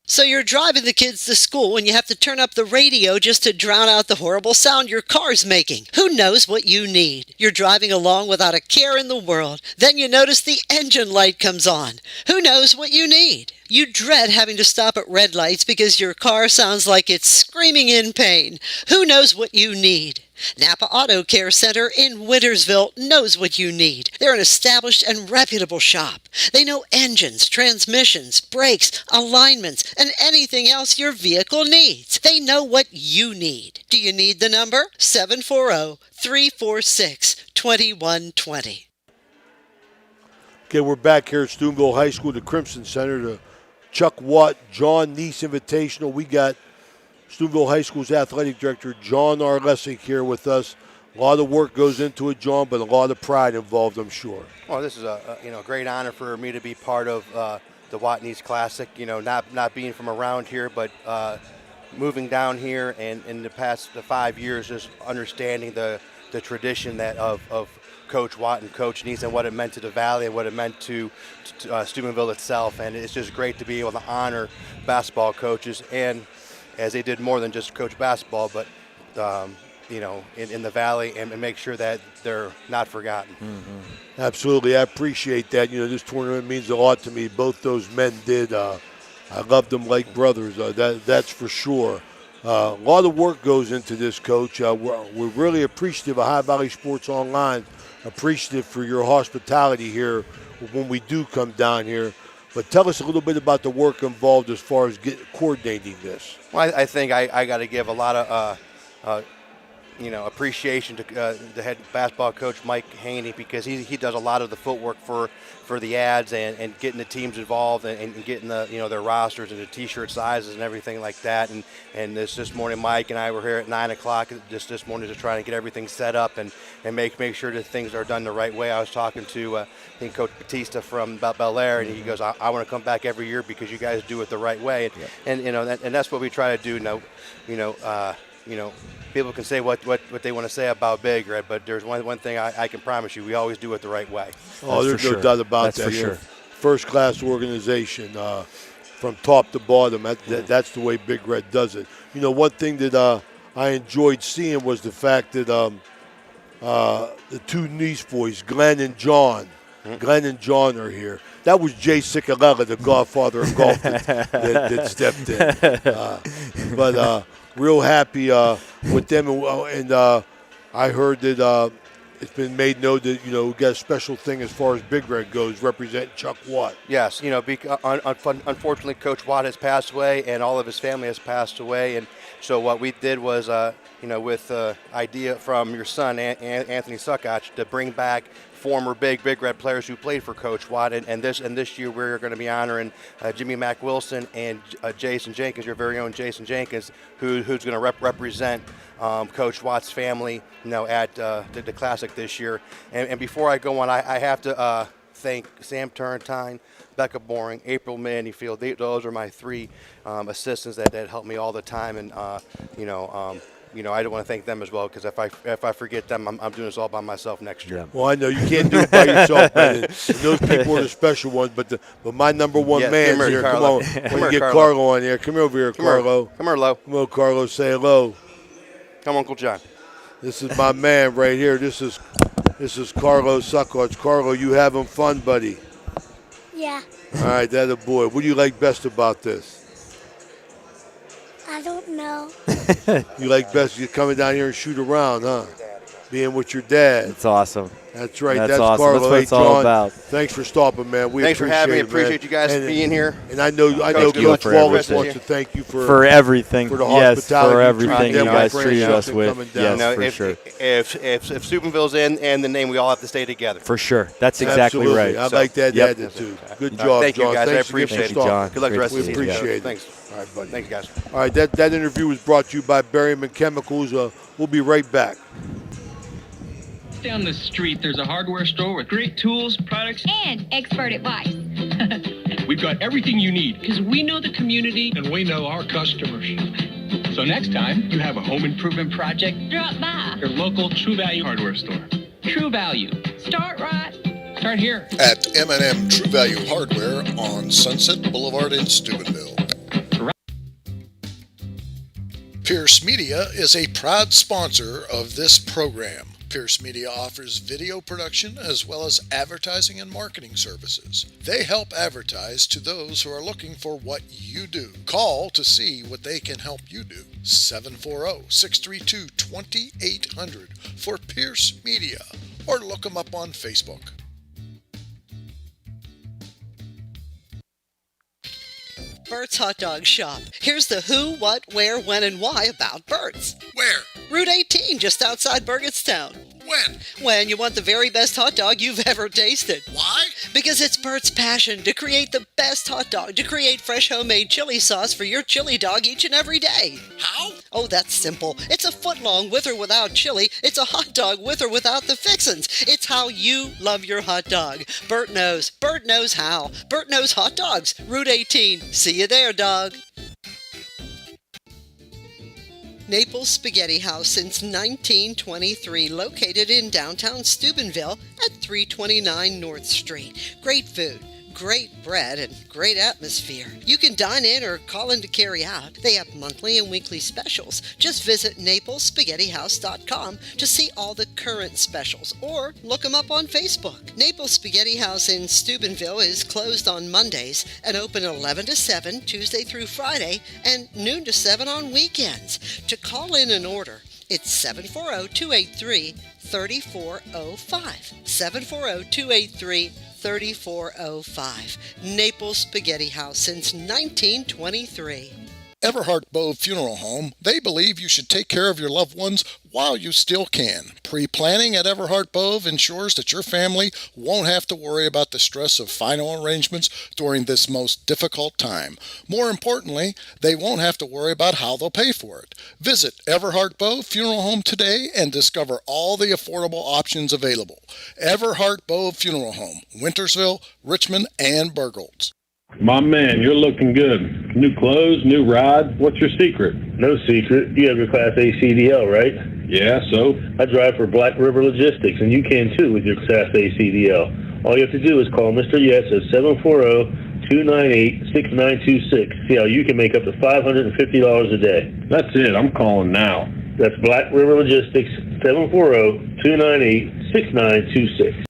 Speaker 5: So you're driving the kids to school and you have to turn up the radio just to drown out the horrible sound your car's making. Who knows what you need? You're driving along without a care in the world. Then you notice the engine light comes on. Who knows what you need? You dread having to stop at red lights because your car sounds like it's screaming in pain. Who knows what you need? Napa Auto Care Center in Wintersville knows what you need. They're an established and reputable shop. They know engines, transmissions, brakes, alignments, and anything else your vehicle needs. They know what you need. Do you need the number? 740-346-2120.
Speaker 1: Okay, we're back here at Steubenville High School, the Crimson Center, the Chuck Watt, John Nese Invitational. We got Steubenville High School's athletic director, John Arlesic, here with us. A lot of work goes into it, John, but a lot of pride involved, I'm sure.
Speaker 7: Well, this is a great honor for me to be part of the Watt Nese Classic. Not being from around here, but moving down here and in the past 5 years, just understanding the tradition of Coach Watt and Coach Nese and what it meant to the Valley and what it meant to Steubenville itself. And it's just great to be able to honor basketball coaches, and as they did more than just coach basketball, but in the Valley, and make sure that they're not forgotten.
Speaker 1: Mm-hmm. Absolutely, I appreciate that. This tournament means a lot to me. Both those men did. I loved them like brothers. That's for sure. A lot of work goes into this, Coach. We're really appreciative of High Valley Sports Online. Appreciative for your hospitality here when we do come down here. But tell us a little bit about the work involved as far as coordinating this.
Speaker 7: Well, I think I got to give a lot of appreciation to the head basketball coach, Mike Haney, because he does a lot of the footwork for the ads and getting the teams involved and getting their rosters and the T-shirt sizes and everything like that. And this morning, Mike and I were here at 9 o'clock this morning to try and get everything set up and make sure that things are done the right way. I was talking to I think Coach Batista from Bellaire, and he goes, I want to come back every year because you guys do it the right way. And that's what we try to do now. People can say what they want to say about Big Red, but there's one thing I can promise you: we always do it the right way.
Speaker 1: Oh, there's no doubt about that.
Speaker 2: For sure.
Speaker 1: First-class organization from top to bottom. That's the way Big Red does it. One thing that I enjoyed seeing was the fact that the two Nese boys, Glenn and John. Glenn and John are here. That was Jay Ciccarella, the godfather of golf, that stepped in. But real happy with them. And I heard that it's been made known that, we got a special thing as far as Big Red goes, representing Chuck Watt.
Speaker 7: Yes, unfortunately, Coach Watt has passed away, and all of his family has passed away. And so what we did was, with idea from your son, Anthony Suckach, to bring back former Big Red players who played for Coach Watt, and this year we're going to be honoring Jimmy Mack Wilson and Jason Jenkins, your very own Jason Jenkins, who's going to represent Coach Watt's family, at the Classic this year. And before I go on, I have to thank Sam Turrentine, Becca Boring, April Manifield. Those are my three assistants that help me all the time, and I don't want to thank them as well, because if I forget them, I'm doing this all by myself next year.
Speaker 1: Yeah. Well, I know you can't do it by yourself, man. And those people are the special ones. But my number one man's here. Come on, when you get Carlo on here, come over here, Carlo.
Speaker 7: Come here, Lo.
Speaker 1: Come on, Carlo. Say hello.
Speaker 7: Come, Uncle John.
Speaker 1: This is my man right here. This is Carlo Suckach. Carlo, you having fun, buddy?
Speaker 8: Yeah.
Speaker 1: All right, that's a boy. What do you like best about this?
Speaker 8: I don't know.
Speaker 1: You like best you coming down here and shoot around, huh? Being with your dad.
Speaker 2: It's awesome.
Speaker 1: That's right.
Speaker 2: That's
Speaker 1: That's
Speaker 2: awesome.
Speaker 1: Carlo.
Speaker 2: That's what it's all about.
Speaker 1: Thanks for stopping, man.
Speaker 7: Thanks for having me. Appreciate you guys
Speaker 1: being
Speaker 7: here.
Speaker 1: And I know Coach Wallace wants to thank you for
Speaker 2: everything.
Speaker 1: For the
Speaker 2: yes,
Speaker 1: hospitality
Speaker 2: for everything you guys treated us with.
Speaker 1: Yes,
Speaker 2: for sure.
Speaker 7: If Steubenville's in the name, we all have to stay together.
Speaker 2: For sure. That's exactly right.
Speaker 1: I like that attitude. Good job,
Speaker 7: thank
Speaker 1: John.
Speaker 7: you, guys.
Speaker 1: Thanks
Speaker 7: I appreciate
Speaker 1: it,
Speaker 7: John. Good luck the rest
Speaker 1: we
Speaker 7: of the season.
Speaker 1: appreciate it.
Speaker 7: Thanks.
Speaker 1: All right, buddy.
Speaker 7: Thank you, guys.
Speaker 1: All right, that interview was brought to you by Berryman Chemicals. We'll be right back.
Speaker 9: Down the street, there's a hardware store with great tools, products,
Speaker 6: And expert advice.
Speaker 9: we've got everything you need because we know the community and we know our customers. So next time you have a home improvement project,
Speaker 6: Drop by.
Speaker 9: your local True Value hardware store. True Value.
Speaker 6: Start right.
Speaker 9: Start here.
Speaker 3: At M&M True Value Hardware on Sunset Boulevard in Steubenville. Pierce Media is a proud sponsor of this program. Pierce Media offers video production as well as advertising and marketing services. They help advertise to those who are looking for what you do. Call to see what they can help you do. 740-632-2800 for Pierce Media, or look them up on Facebook.
Speaker 5: Bert's Hot Dog Shop. Here's the who, what, where, when, and why about Bert's.
Speaker 3: Where?
Speaker 5: Route 18, just outside Burgettstown.
Speaker 3: When?
Speaker 5: When you want the very best hot dog you've ever tasted.
Speaker 3: Why?
Speaker 5: Because it's Bert's passion to create the best hot dog, to create fresh homemade chili sauce for your chili dog each and every day.
Speaker 3: How?
Speaker 5: Oh, that's simple. It's a foot long with or without chili. It's a hot dog with or without the fixins. It's how you love your hot dog. Bert knows. Bert knows how. Bert knows hot dogs. Route 18. See you there, dog. Naples Spaghetti House since 1923, located in downtown Steubenville at 329 North Street. Great food, great bread, and great atmosphere. You can dine in or call in to carry out. They have monthly and weekly specials. Just visit NaplesSpaghettiHouse.com to see all the current specials, or look them up on Facebook. Naples Spaghetti House in Steubenville is closed on Mondays and open 11 to 7 Tuesday through Friday and noon to 7 on weekends. To call in and order, it's 740-283-3405. 740-283-3405. Naples Spaghetti House since 1923.
Speaker 3: Everhart Bove Funeral Home, they believe you should take care of your loved ones while you still can. Pre-planning at Everhart Bove ensures that your family won't have to worry about the stress of final arrangements during this most difficult time. More importantly, they won't have to worry about how they'll pay for it. Visit Everhart Bove Funeral Home today and discover all the affordable options available. Everhart Bove Funeral Home, Wintersville, Richmond, and Burgolds.
Speaker 10: My man, you're looking good. New clothes, new ride. What's your secret?
Speaker 11: No secret. You have your Class A CDL, right?
Speaker 10: Yeah, so?
Speaker 11: I drive for Black River Logistics, and you can too with your Class A CDL. All you have to do is call Mr. Yes at 740-298-6926. See how you can make up to $550 a day.
Speaker 10: That's it. I'm calling now.
Speaker 11: That's Black River Logistics, 740-298-6926.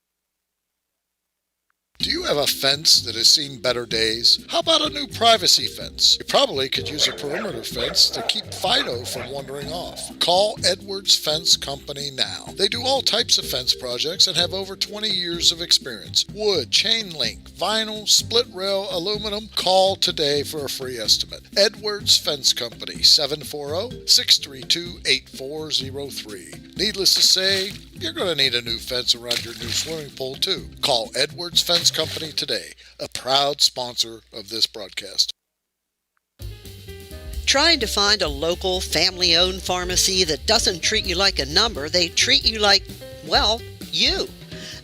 Speaker 3: Do you have a fence that has seen better days? How about a new privacy fence? You probably could use a perimeter fence to keep Fido from wandering off. Call Edwards Fence Company now. They do all types of fence projects and have over 20 years of experience. Wood, chain link, vinyl, split rail, aluminum. Call today for a free estimate. Edwards Fence Company, 740-632-8403. Needless to say, you're going to need a new fence around your new swimming pool too. Call Edwards Fence Company today, a proud sponsor of this broadcast.
Speaker 5: Trying to find a local, family-owned pharmacy that doesn't treat you like a number, they treat you like, well, you.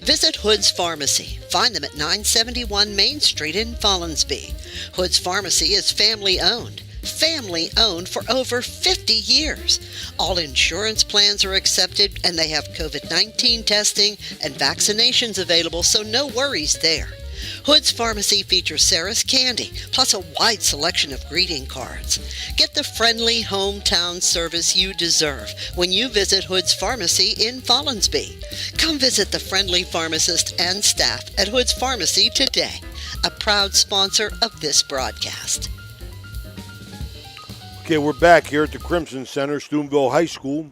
Speaker 5: Visit Hood's Pharmacy. Find them at 971 Main Street in Follinsby. Hood's Pharmacy is family-owned. Family-owned for over 50 years. All insurance plans are accepted, and they have COVID-19 testing and vaccinations available, so no worries there. Hood's Pharmacy features Sarah's Candy, plus a wide selection of greeting cards. Get the friendly hometown service you deserve when you visit Hood's Pharmacy in Follinsby. Come visit the friendly pharmacist and staff at Hood's Pharmacy today, a proud sponsor of this broadcast.
Speaker 1: Okay, we're back here at the Crimson Center, Steubenville High School.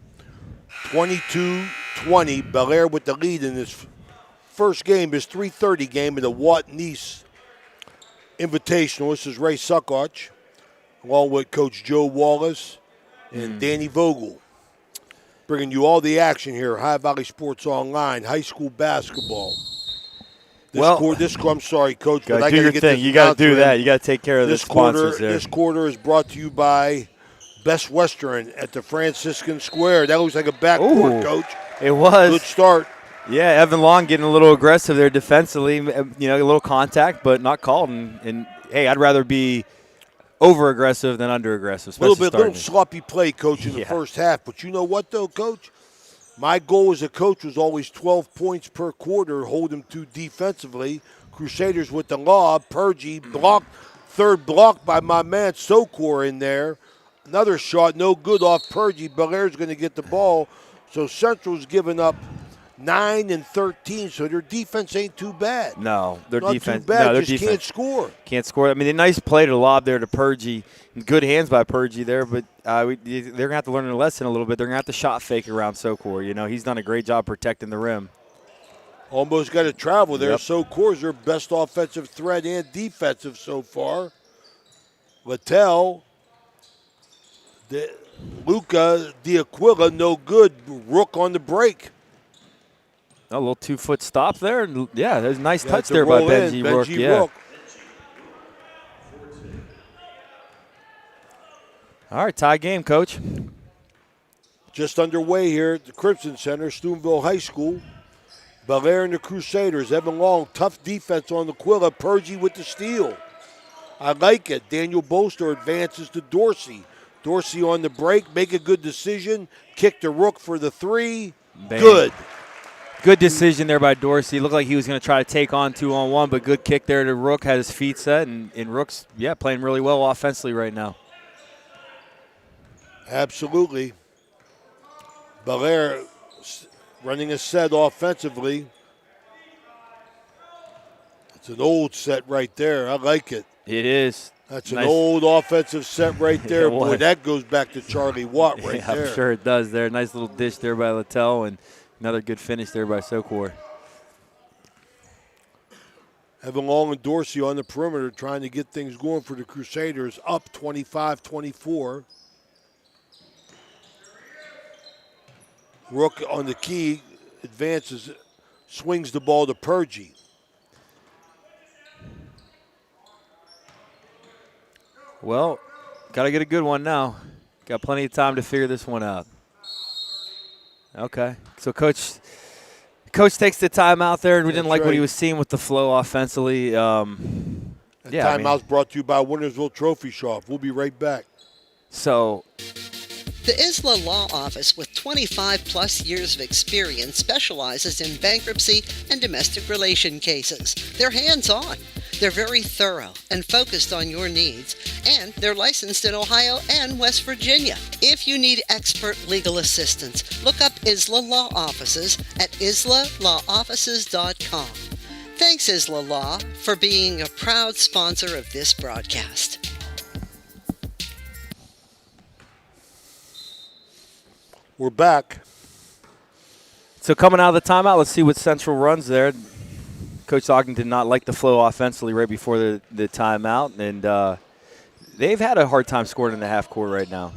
Speaker 1: 22-20, Bellaire with the lead in this first game, his 3:30 game in the Nese Invitational. This is Ray Suckoch, along with Coach Joe Wallace and Danny Vogel, bringing you all the action here. High Valley Sports Online, high school basketball. I'm sorry, Coach, but I got to get this.
Speaker 2: You got to do that. You got to take care of the sponsors there.
Speaker 1: This quarter is brought to you by Best Western at the Franciscan Square. That looks like a backcourt, Coach.
Speaker 2: It was.
Speaker 1: Good start.
Speaker 2: Yeah, Evan Long getting a little aggressive there defensively. A little contact, but not called. And hey, I'd rather be over-aggressive than under-aggressive.
Speaker 1: Little sloppy play, Coach, in the first half. But you know what, though, Coach? My goal as a coach was always 12 points per quarter, hold them to defensively. Crusaders with the lob. Purgy blocked, third block by my man Sokor in there. Another shot, no good off Purgy. Bellaire's going to get the ball. So Central's giving up 9 and 13, so their defense ain't too bad.
Speaker 2: No, their
Speaker 1: Not
Speaker 2: defense.
Speaker 1: Too bad.
Speaker 2: No, their
Speaker 1: just
Speaker 2: defense
Speaker 1: can't score.
Speaker 2: Can't score. I mean, a nice play to lob there to Purgy. Good hands by Purgy there, but they're going to have to learn a lesson a little bit. They're going to have to shot fake around Sokor. He's done a great job protecting the rim.
Speaker 1: Almost got to travel there.
Speaker 2: Yep.
Speaker 1: Sokor's their best offensive threat and defensive so far. Littell, Luca D'Aquila, no good. Rook on the break.
Speaker 2: A little 2-foot stop there. Yeah, there's a nice touch there by Benji Rook. Yeah. All right, tie game, Coach.
Speaker 1: Just underway here at the Crimson Center, Steubenville High School. Bellaire and the Crusaders. Evan Long, tough defense on the Quilla. Purgy with the steal. I like it. Daniel Bolster advances to Dorsey. Dorsey on the break, make a good decision. Kick to Rook for the three.
Speaker 2: Bam.
Speaker 1: Good.
Speaker 2: Good decision there by Dorsey. Looked like he was going to try to take on 2-on-1, but good kick there to Rook. Had his feet set, and Rook's, playing really well offensively right now.
Speaker 1: Absolutely. Bellaire running a set offensively. It's an old set right there. I like it.
Speaker 2: It is.
Speaker 1: That's nice. An old offensive set right there. Boy, that goes back to Charlie Watt right there.
Speaker 2: I'm sure it does there. Nice little dish there by Littell, and another good finish there by Sokor.
Speaker 1: Evan Long and Dorsey on the perimeter trying to get things going for the Crusaders, up 25-24. Rook on the key, advances, swings the ball to Purgy.
Speaker 2: Well, got to get a good one now. Got plenty of time to figure this one out. Okay, so Coach takes the timeout there, and we didn't like what he was seeing with the flow offensively.
Speaker 1: Timeout's brought to you by Wintersville Trophy Shop. We'll be right back.
Speaker 2: So,
Speaker 5: the Isla Law Office, with 25-plus years of experience, specializes in bankruptcy and domestic relation cases. They're hands-on. They're very thorough and focused on your needs, and they're licensed in Ohio and West Virginia. If you need expert legal assistance, look up Isla Law Offices at islalawoffices.com. Thanks, Isla Law, for being a proud sponsor of this broadcast.
Speaker 1: We're back.
Speaker 2: So coming out of the timeout, let's see what Central runs there. Coach Ogden did not like the flow offensively right before the timeout, and they've had a hard time scoring in the half court right now.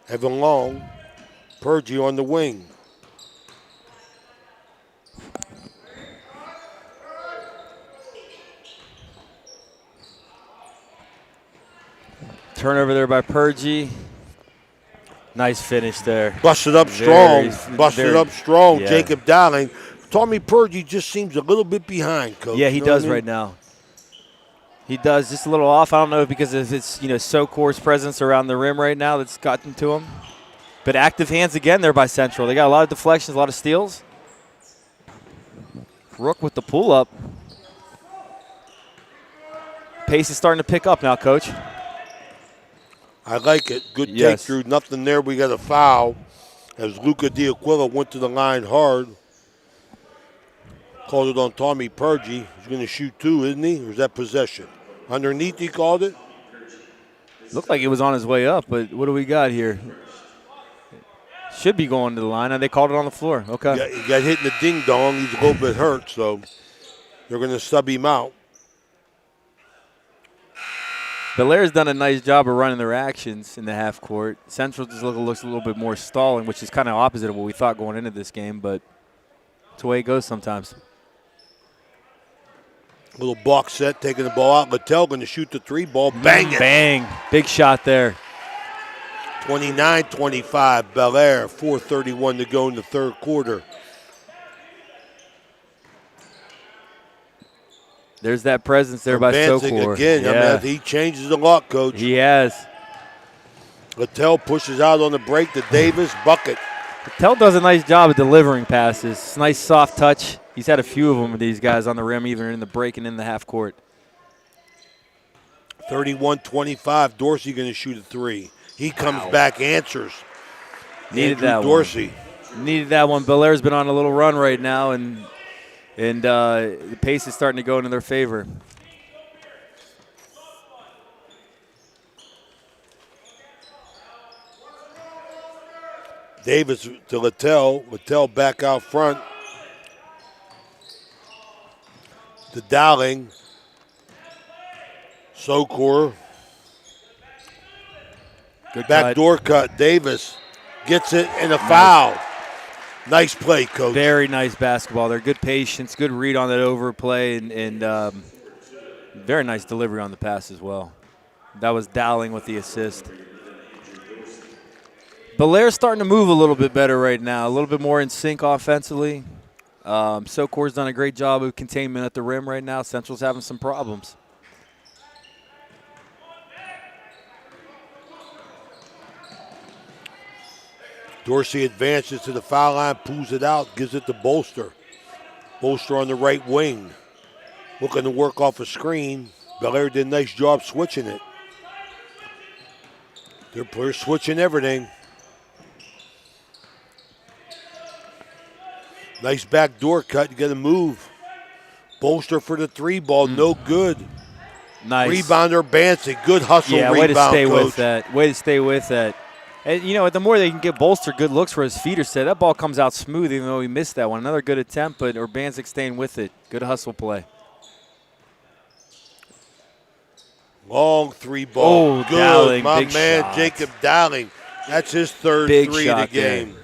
Speaker 1: Evan Long, Purgie on the wing.
Speaker 2: Turnover there by Purgie. Nice finish there.
Speaker 1: Busted up strong.
Speaker 2: Yeah.
Speaker 1: Jacob Dowling. Tommy Purgie just seems a little bit behind, Coach.
Speaker 2: Yeah, he
Speaker 1: You know
Speaker 2: does
Speaker 1: what I mean?
Speaker 2: right now. He does, just a little off. I don't know if because of his, Socor's presence around the rim right now that's gotten to him. But active hands again there by Central. They got a lot of deflections, a lot of steals. Rook with the pull-up. Pace is starting to pick up now, Coach.
Speaker 1: I like it. Good
Speaker 2: Yes.
Speaker 1: take through. Nothing there. We got a foul as Luca Diaquila went to the line hard. Called it on Tommy Purgie. He's going to shoot two, isn't he? Or is that possession? Underneath he called it?
Speaker 2: Looked like it was on his way up, but what do we got here? Should be going to the line, and they called it on the floor. Okay.
Speaker 1: Yeah, he got hit in the ding-dong. He's a little bit hurt, so they're going to sub him out.
Speaker 2: Bellaire's done a nice job of running their actions in the half court. Central just looks a little bit more stalling, which is kind of opposite of what we thought going into this game, but it's the way it goes sometimes.
Speaker 1: Little box set, taking the ball out. Littell going to shoot the three ball. Bang it.
Speaker 2: Bang. Big shot there.
Speaker 1: 29-25, Bellaire. 4:31 to go in the third quarter.
Speaker 2: There's that presence there by Sokor.
Speaker 1: Again,
Speaker 2: Yeah.
Speaker 1: I mean, he changes a lot, Coach.
Speaker 2: He has.
Speaker 1: Littell pushes out on the break to Davis. Bucket.
Speaker 2: Littell does a nice job of delivering passes. It's nice soft touch. He's had a few of them with these guys on the rim, either in the break and in the half court.
Speaker 1: 31-25, Dorsey going to shoot a three. He comes back, answers.
Speaker 2: Needed
Speaker 1: Andrew
Speaker 2: that
Speaker 1: Dorsey.
Speaker 2: one. Needed that one. Bellaire's been on a little run right now, and the pace is starting to go into their favor.
Speaker 1: Davis to Littell. Littell back out front. To Dowling. Sokor.
Speaker 2: Good
Speaker 1: Backdoor cut. Davis gets it and a foul. Nice play, Coach.
Speaker 2: Very nice basketball there. Good patience, good read on that overplay, and very nice delivery on the pass as well. That was Dowling with the assist. Bellaire's starting to move a little bit better right now, a little bit more in sync offensively. Socor's done a great job of containment at the rim right now. Central's having some problems.
Speaker 1: Dorsey advances to the foul line, pulls it out, gives it to Bolster. Bolster on the right wing. Looking to work off a screen. Bellaire did a nice job switching it. They're switching everything. Nice backdoor cut. You got to move. Bolster for the three ball. No good.
Speaker 2: Nice.
Speaker 1: Rebounder Bansett. Good hustle rebound,
Speaker 2: way to stay
Speaker 1: Coach.
Speaker 2: with that. Way to stay with that. And, the more they can get Bolster good looks for his feeder set, that ball comes out smooth even though he missed that one. Another good attempt, but Urbanzik staying with it. Good hustle play.
Speaker 1: Long three ball.
Speaker 2: Oh,
Speaker 1: good.
Speaker 2: Dowling,
Speaker 1: My
Speaker 2: big
Speaker 1: man,
Speaker 2: shot.
Speaker 1: Jacob Dowling. That's his third
Speaker 2: Big
Speaker 1: three of the
Speaker 2: shot there.
Speaker 1: game.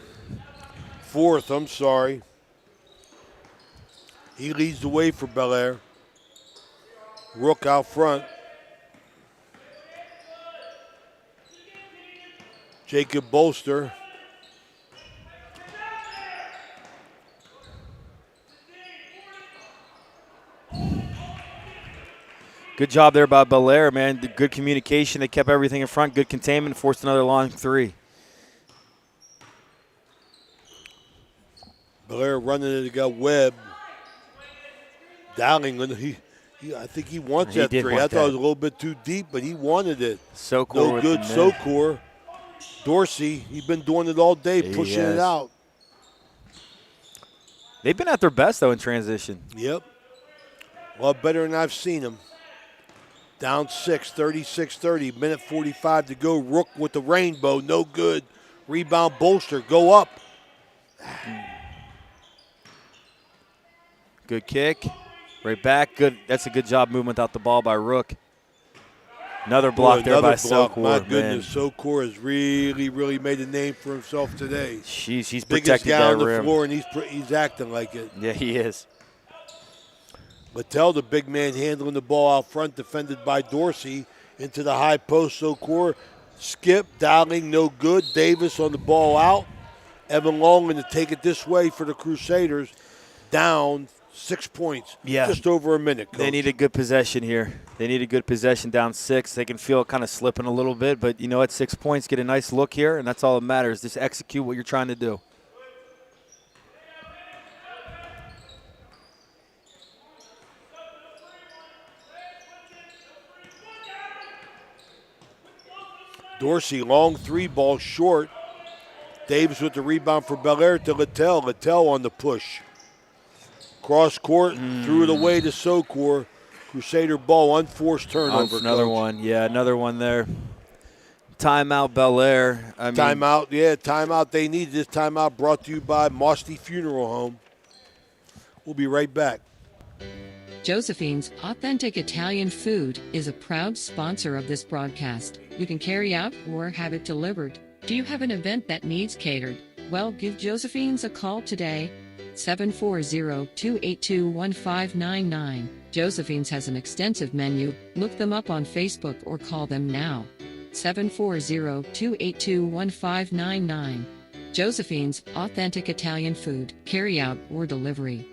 Speaker 1: Fourth, I'm sorry. He leads the way for Bellaire. Rook out front. Jacob Bolster.
Speaker 2: Good job there by Bellaire, man. Good communication. They kept everything in front. Good containment. Forced another long three.
Speaker 1: Bellaire running it, got Webb. Dowling, I think he wants that three. I thought it was a little bit too deep, but he wanted it.
Speaker 2: Sokor
Speaker 1: no good, Sokor. Dorsey, he's been doing it all day, pushing it out.
Speaker 2: They've been at their best, though, in transition.
Speaker 1: Yep. A lot better than I've seen them. Down 6, 36-30, minute 45 to go. Rook with the rainbow, no good. Rebound Bolster, go up.
Speaker 2: Good kick. Right back. Good. That's a good job moving without the ball by Rook. Another block there by Sokor.
Speaker 1: My goodness, Sokor has really, really made a name for himself today.
Speaker 2: He's
Speaker 1: biggest
Speaker 2: protected
Speaker 1: guy
Speaker 2: that
Speaker 1: on the
Speaker 2: rim.
Speaker 1: floor, and he's acting like it.
Speaker 2: Yeah, he is.
Speaker 1: Littell, the big man, handling the ball out front, defended by Dorsey. Into the high post, Sokor. Skip, Dowling, no good. Davis on the ball out. Evan Long going to take it this way for the Crusaders. Down 6 points.
Speaker 2: Yeah.
Speaker 1: Just over a minute, Coach.
Speaker 2: They need a good possession here. They need a good possession down 6. They can feel it kind of slipping a little bit, but you know what? 6 points, get a nice look here, and that's all that matters. Just execute what you're trying to do.
Speaker 1: Dorsey, long three ball short. Davis with the rebound for Bellaire to Littell. Littell on the push. Cross court, threw it away to Sokor. Crusader ball, unforced turnover.
Speaker 2: Another one. Yeah, another one there. Timeout, Bellaire.
Speaker 1: Timeout. They need this timeout brought to you by Mosty Funeral Home. We'll be right back.
Speaker 12: Josephine's Authentic Italian Food is a proud sponsor of this broadcast. You can carry out or have it delivered. Do you have an event that needs catered? Well, give Josephine's a call today. 740-282-1599. Josephine's has an extensive menu. Look them up on Facebook or call them now. 740-282-1599. Josephine's Authentic Italian Food, carry out or delivery.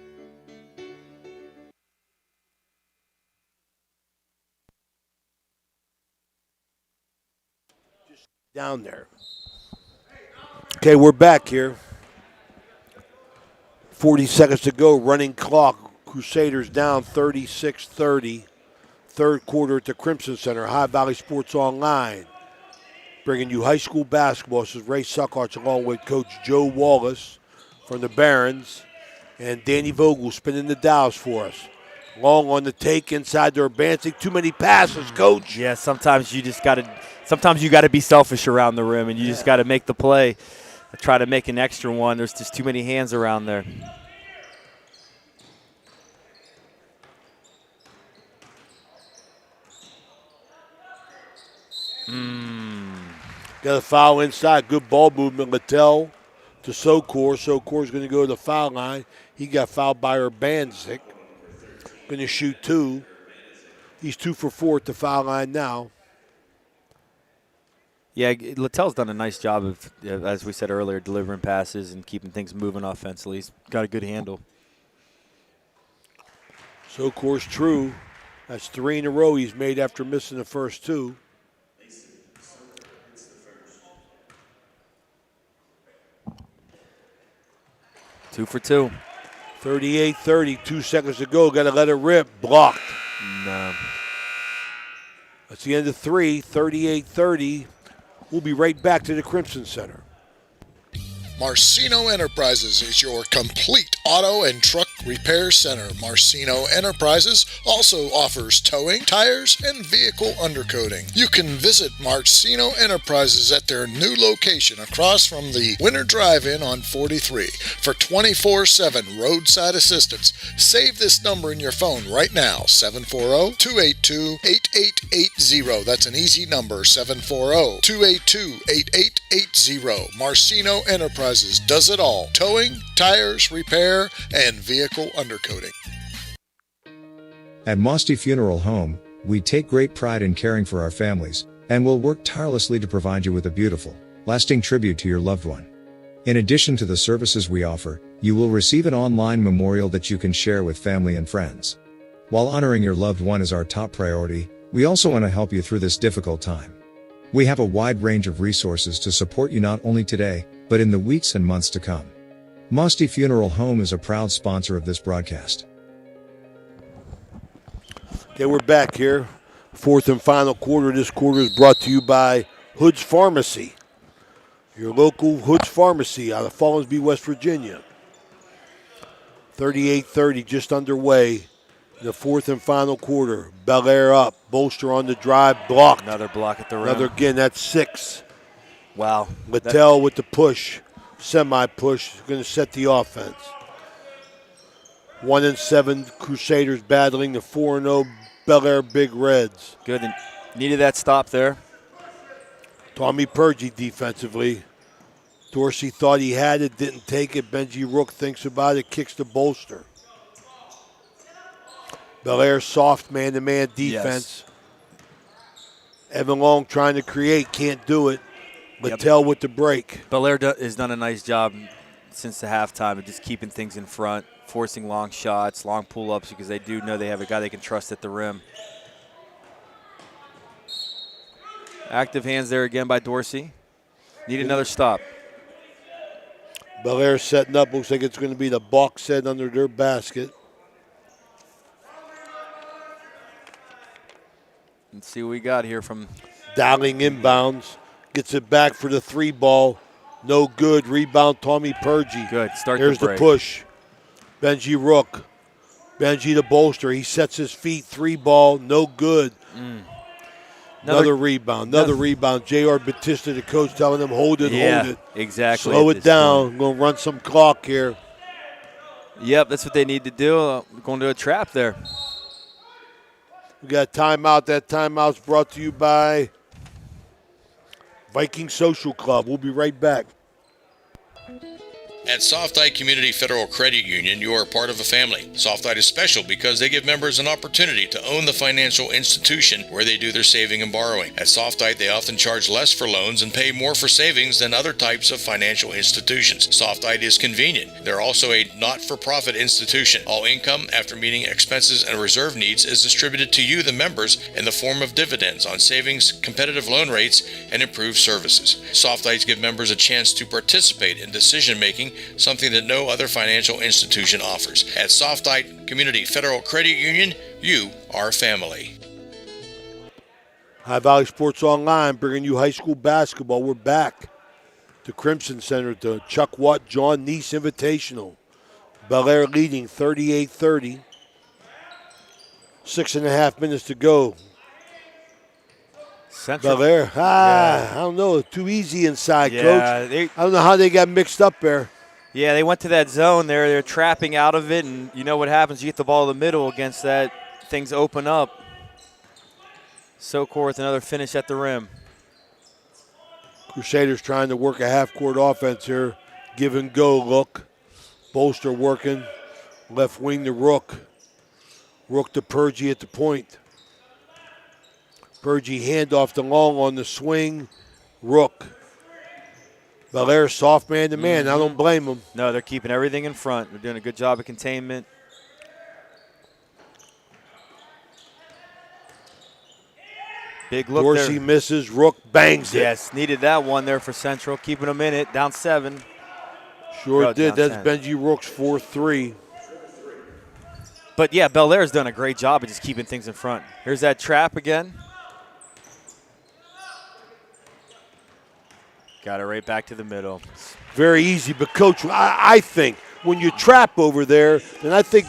Speaker 1: Down there. Okay, we're back here. 40 seconds to go, running clock. Crusaders down 36-30. Third quarter at the Crimson Center. High Valley Sports Online. Bringing you high school basketball. This is Ray Suckarts along with Coach Joe Wallace from the Barons. And Danny Vogel spinning the dials for us. Long on the take inside their advancing. Too many passes, Coach.
Speaker 2: Yeah, sometimes you got to be selfish around the rim, and you just got to make the play. Try to make an extra one. There's just too many hands around there.
Speaker 1: Got a foul inside. Good ball movement. Littell to Sokor. Sokor's going to go to the foul line. He got fouled by Urbanzik. Going to shoot 2. He's 2 for 4 at the foul line now.
Speaker 2: Yeah, Littell's done a nice job of, as we said earlier, delivering passes and keeping things moving offensively. He's got a good handle.
Speaker 1: Sokor's true. That's 3 in a row he's made after missing the first 2.
Speaker 2: Two for 2.
Speaker 1: 38-30, 2 seconds to go. Got to let it rip. Blocked.
Speaker 2: No.
Speaker 1: That's the end of 3, 38-30. We'll be right back to the Crimson Center.
Speaker 3: Marcino Enterprises is your complete auto and truck repair center. Marcino Enterprises also offers towing, tires, and vehicle undercoating. You can visit Marcino Enterprises at their new location across from the Winter Drive-In on 43 for 24/7 roadside assistance. Save this number in your phone right now, 740-282-8880. That's an easy number, 740-282-8880. Marcino Enterprises does it all. Towing, tires, repair, and vehicle undercoating.
Speaker 13: At Mosty Funeral Home, we take great pride in caring for our families, and will work tirelessly to provide you with a beautiful, lasting tribute to your loved one. In addition to the services we offer, you will receive an online memorial that you can share with family and friends. While honoring your loved one is our top priority, we also want to help you through this difficult time. We have a wide range of resources to support you not only today, but in the weeks and months to come. Musty Funeral Home is a proud sponsor of this broadcast.
Speaker 14: Okay, we're back here. Fourth and final quarter. This quarter is brought to you by Hood's Pharmacy, your local Hood's Pharmacy out of Fallsby, West Virginia. 38-30 just underway in the fourth and final quarter. Bellaire up. Bolster on the drive. Blocked.
Speaker 2: Another block at the rim.
Speaker 14: Another again. That's 6.
Speaker 2: Wow.
Speaker 14: Littell with the push. Semi-push. Going to set the offense. 1-7 Crusaders battling the 4-0 Bellaire Big Reds.
Speaker 2: Good. Needed that stop there.
Speaker 14: Tommy Purgie defensively. Dorsey thought he had it, didn't take it. Benji Rook thinks about it, kicks the Bolster. Bellaire soft man-to-man defense. Yes. Evan Long trying to create, can't do it. Littell with the break.
Speaker 2: Bellaire has done a nice job since the halftime of just keeping things in front, forcing long shots, long pull-ups, because they do know they have a guy they can trust at the rim. Active hands there again by Dorsey. Need another stop.
Speaker 14: Bellaire setting up. Looks like it's going to be the box set under their basket.
Speaker 2: Let's see what we got here from
Speaker 14: Dowling inbounds. Gets it back for the 3 ball. No good. Rebound, Tommy Purgie.
Speaker 2: Good. Start
Speaker 14: Here's
Speaker 2: the break.
Speaker 14: The push. Benji Rook. Benji the Bolster. He sets his feet. 3 ball. No good. Another rebound. Another rebound. J.R. Batista, the coach, telling him, hold it, hold it.
Speaker 2: Exactly.
Speaker 14: Slow it down. I'm going to run some clock here.
Speaker 2: Yep, that's what they need to do. Going to a trap there.
Speaker 14: We got a timeout. That timeout's brought to you by Viking Social Club. We'll be right back.
Speaker 15: At Softite Community Federal Credit Union, you are part of a family. Softite is special because they give members an opportunity to own the financial institution where they do their saving and borrowing. At Softite, they often charge less for loans and pay more for savings than other types of financial institutions. Softite is convenient. They're also a not-for-profit institution. All income, after meeting expenses and reserve needs, is distributed to you, the members, in the form of dividends on savings, competitive loan rates, and improved services. Softites give members a chance to participate in decision-making, something that no other financial institution offers. At Softite Community Federal Credit Union, you are family.
Speaker 14: High Valley Sports Online bringing you high school basketball. We're back to Crimson Center, the Chuck Watt John Nese Invitational. Bellaire leading 38-30. 6.5 minutes to go.
Speaker 2: Central.
Speaker 14: Bellaire, I don't know, too easy inside, Coach. I don't know how they got mixed up there.
Speaker 2: Yeah, they went to that zone there. They're trapping out of it, and you know what happens. You get the ball in the middle against that, things open up. Sokor with another finish at the rim.
Speaker 14: Crusaders trying to work a half-court offense here. Give and go look. Bolster working. Left wing to Rook. Rook to Purgie at the point. Purgie handoff to Long on the swing. Rook. Bellaire soft man-to-man. I don't blame them.
Speaker 2: No, they're keeping everything in front. They're doing a good job of containment. Big look
Speaker 14: Dorsey
Speaker 2: there.
Speaker 14: misses. Rook bangs it.
Speaker 2: Yes, needed that one there for Central, keeping them in it. Down 7.
Speaker 14: Sure did. That's
Speaker 2: 10.
Speaker 14: Benji Rook's 4-3.
Speaker 2: But, yeah, Bellaire's done a great job of just keeping things in front. Here's that trap again. Got it right back to the middle.
Speaker 14: Very easy. But, Coach, I think when you trap over there, then I think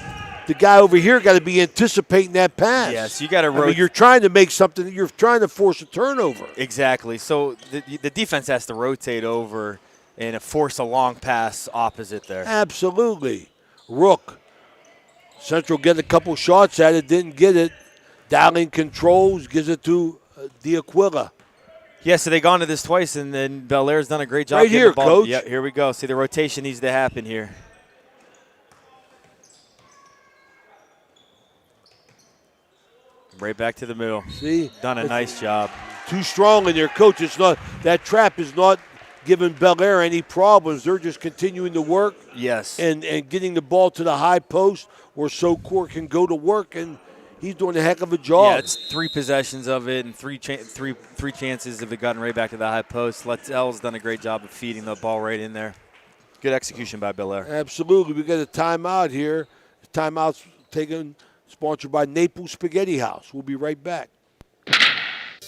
Speaker 14: the guy over here got to be anticipating that pass.
Speaker 2: Yes, you got to
Speaker 14: I mean, you're trying to make something. You're trying to force a turnover.
Speaker 2: Exactly. So the defense has to rotate over and force a long pass opposite there.
Speaker 14: Absolutely. Rook. Central get a couple shots at it, didn't get it. Dowling controls, gives it to D'Aquila.
Speaker 2: Yeah, so they've gone to this twice, and then Bellaire's done a great job.
Speaker 14: Right here,
Speaker 2: the ball.
Speaker 14: Coach.
Speaker 2: Yeah, here we go. See, the rotation needs to happen here. Right back to the middle.
Speaker 14: See?
Speaker 2: Done a nice job.
Speaker 14: Too strong in there, Coach. It's not, that trap is not giving Bellaire any problems. They're just continuing to work.
Speaker 2: Yes.
Speaker 14: And getting the ball to the high post where Sokor can go to work, and he's doing a heck of a job.
Speaker 2: Yeah, it's 3 possessions of it and three chances of it gotten right back to the high post. Littell's done a great job of feeding the ball right in there. Good execution by Bellaire.
Speaker 14: Absolutely. We got a timeout here. Timeout's taken, sponsored by Naples Spaghetti House. We'll be right back.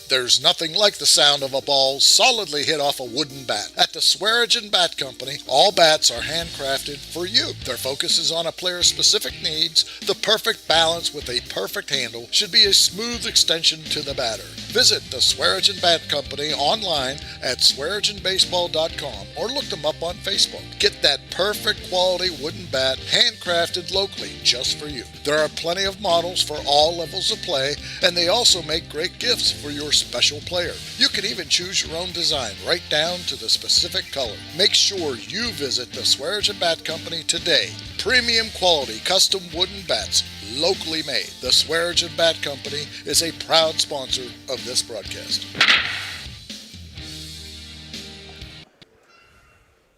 Speaker 3: There's nothing like the sound of a ball solidly hit off a wooden bat. At the Swearingen Bat Company, all bats are handcrafted for you. Their focus is on a player's specific needs. The perfect balance with a perfect handle should be a smooth extension to the batter. Visit the Swearingen Bat Company online at swearingenbaseball.com or look them up on Facebook. Get that perfect quality wooden bat handcrafted locally just for you. There are plenty of models for all levels of play, and they also make great gifts for your special player. You can even choose your own design right down to the specific color. Make sure you visit the Swearingen Bat Company today. Premium quality custom wooden bats, locally made. The Swearingen Bat Company is a proud sponsor of this broadcast.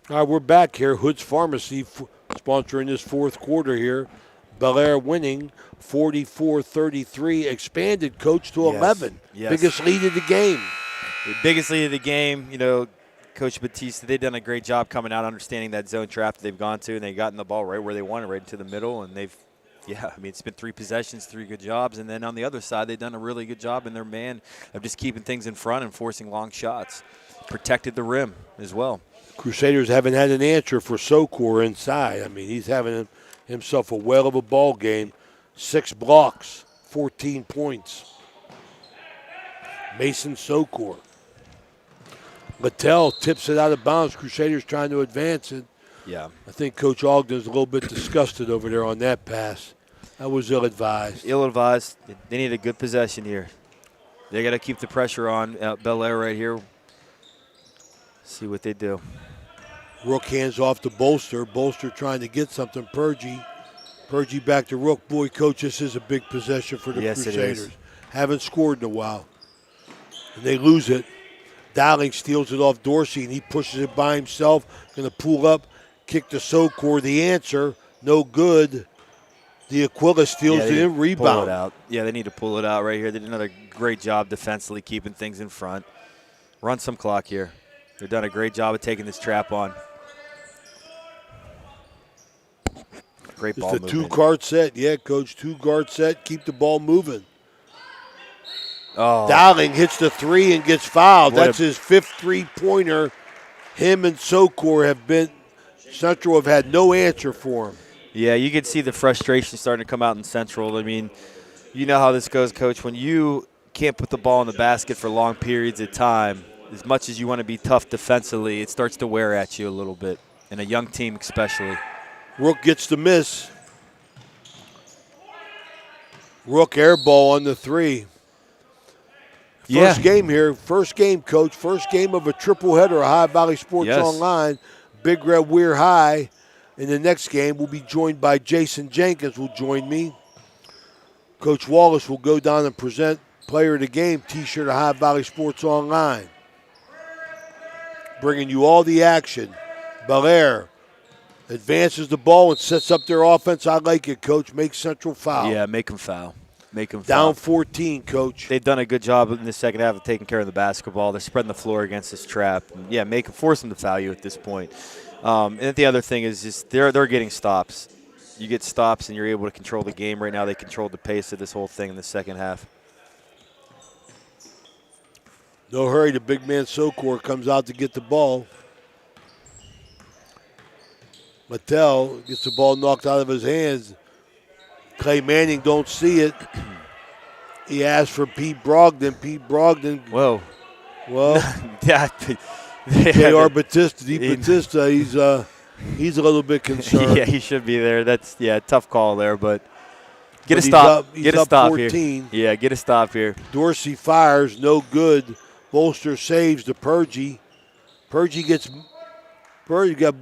Speaker 14: All right, we're back here. Hood's Pharmacy sponsoring this fourth quarter here. Bellaire winning 44-33, expanded, Coach, to 11.
Speaker 2: Yes.
Speaker 14: Biggest lead of the game.
Speaker 2: The biggest lead of the game, you know, Coach Batista, they've done a great job coming out, understanding that zone trap that they've gone to, and they've gotten the ball right where they want it, right into the middle, and they've, it's been 3 possessions, 3 good jobs, and then on the other side, they've done a really good job in their man of just keeping things in front and forcing long shots. Protected the rim as well.
Speaker 14: Crusaders haven't had an answer for Sokor inside. I mean, he's having himself a whale of a ball game. 6 blocks, 14 points. Mason Sokor. Littell tips it out of bounds. Crusaders trying to advance it.
Speaker 2: Yeah.
Speaker 14: I think Coach Ogden's a little bit disgusted over there on that pass. That was ill-advised.
Speaker 2: Ill-advised. They need a good possession here. They got to keep the pressure on Bellaire right here. See what they do.
Speaker 14: Rook hands off to Bolster. Bolster trying to get something. Purgie back to Rook. Boy, Coach, this is a big possession for the Crusaders. Haven't scored in a while. And they lose it. Dowling steals it off Dorsey, and he pushes it by himself. Going to pull up, kick to Sokor. The answer, no good. The Aquila steals it in, rebound.
Speaker 2: Pull it out. Yeah, they need to pull it out right here. They did another great job defensively keeping things in front. Run some clock here. They've done a great job of taking this trap on. Great ball movement.
Speaker 14: It's a 2-guard set. Yeah, Coach, 2-guard set. Keep the ball moving.
Speaker 2: Oh.
Speaker 14: Dowling hits the 3 and gets fouled. That's his 5th 3-pointer. Him and Sokor Central have had no answer for him.
Speaker 2: Yeah, you can see the frustration starting to come out in Central. I mean, you know how this goes, Coach. When you can't put the ball in the basket for long periods of time, as much as you want to be tough defensively, it starts to wear at you a little bit, and a young team especially.
Speaker 14: Rook gets the miss. Rook air ball on the 3. First game here. First game, Coach. First game of a triple header, Ohio Valley Sports Online. Big Red Weir High. In the next game, we'll be joined by Jason Jenkins will join me. Coach Wallace will go down and present Player of the Game T-shirt, Ohio Valley Sports Online. Bringing you all the action. Bellaire advances the ball and sets up their offense. I like it, Coach. Make Central foul.
Speaker 2: Yeah, make them foul. Make them foul.
Speaker 14: Down 14, Coach.
Speaker 2: They've done a good job in the second half of taking care of the basketball. They're spreading the floor against this trap. And yeah, force them to foul you at this point. And the other thing is just they're getting stops. You get stops and you're able to control the game. Right now they controlled the pace of this whole thing in the second half.
Speaker 14: No hurry. The big man Sokor comes out to get the ball. Mattel gets the ball knocked out of his hands. Clay Manning don't see it. He asked for Pete Brogdon. Pete Brogdon.
Speaker 2: Whoa.
Speaker 14: Well,
Speaker 2: yeah.
Speaker 14: J.R. Batista, he's a little bit concerned.
Speaker 2: Yeah, he should be there. That's tough call there, but get a stop. Get a stop 14. Here. Yeah, get a stop here.
Speaker 14: Dorsey fires, no good. Bolster saves to Purgie. Purgie got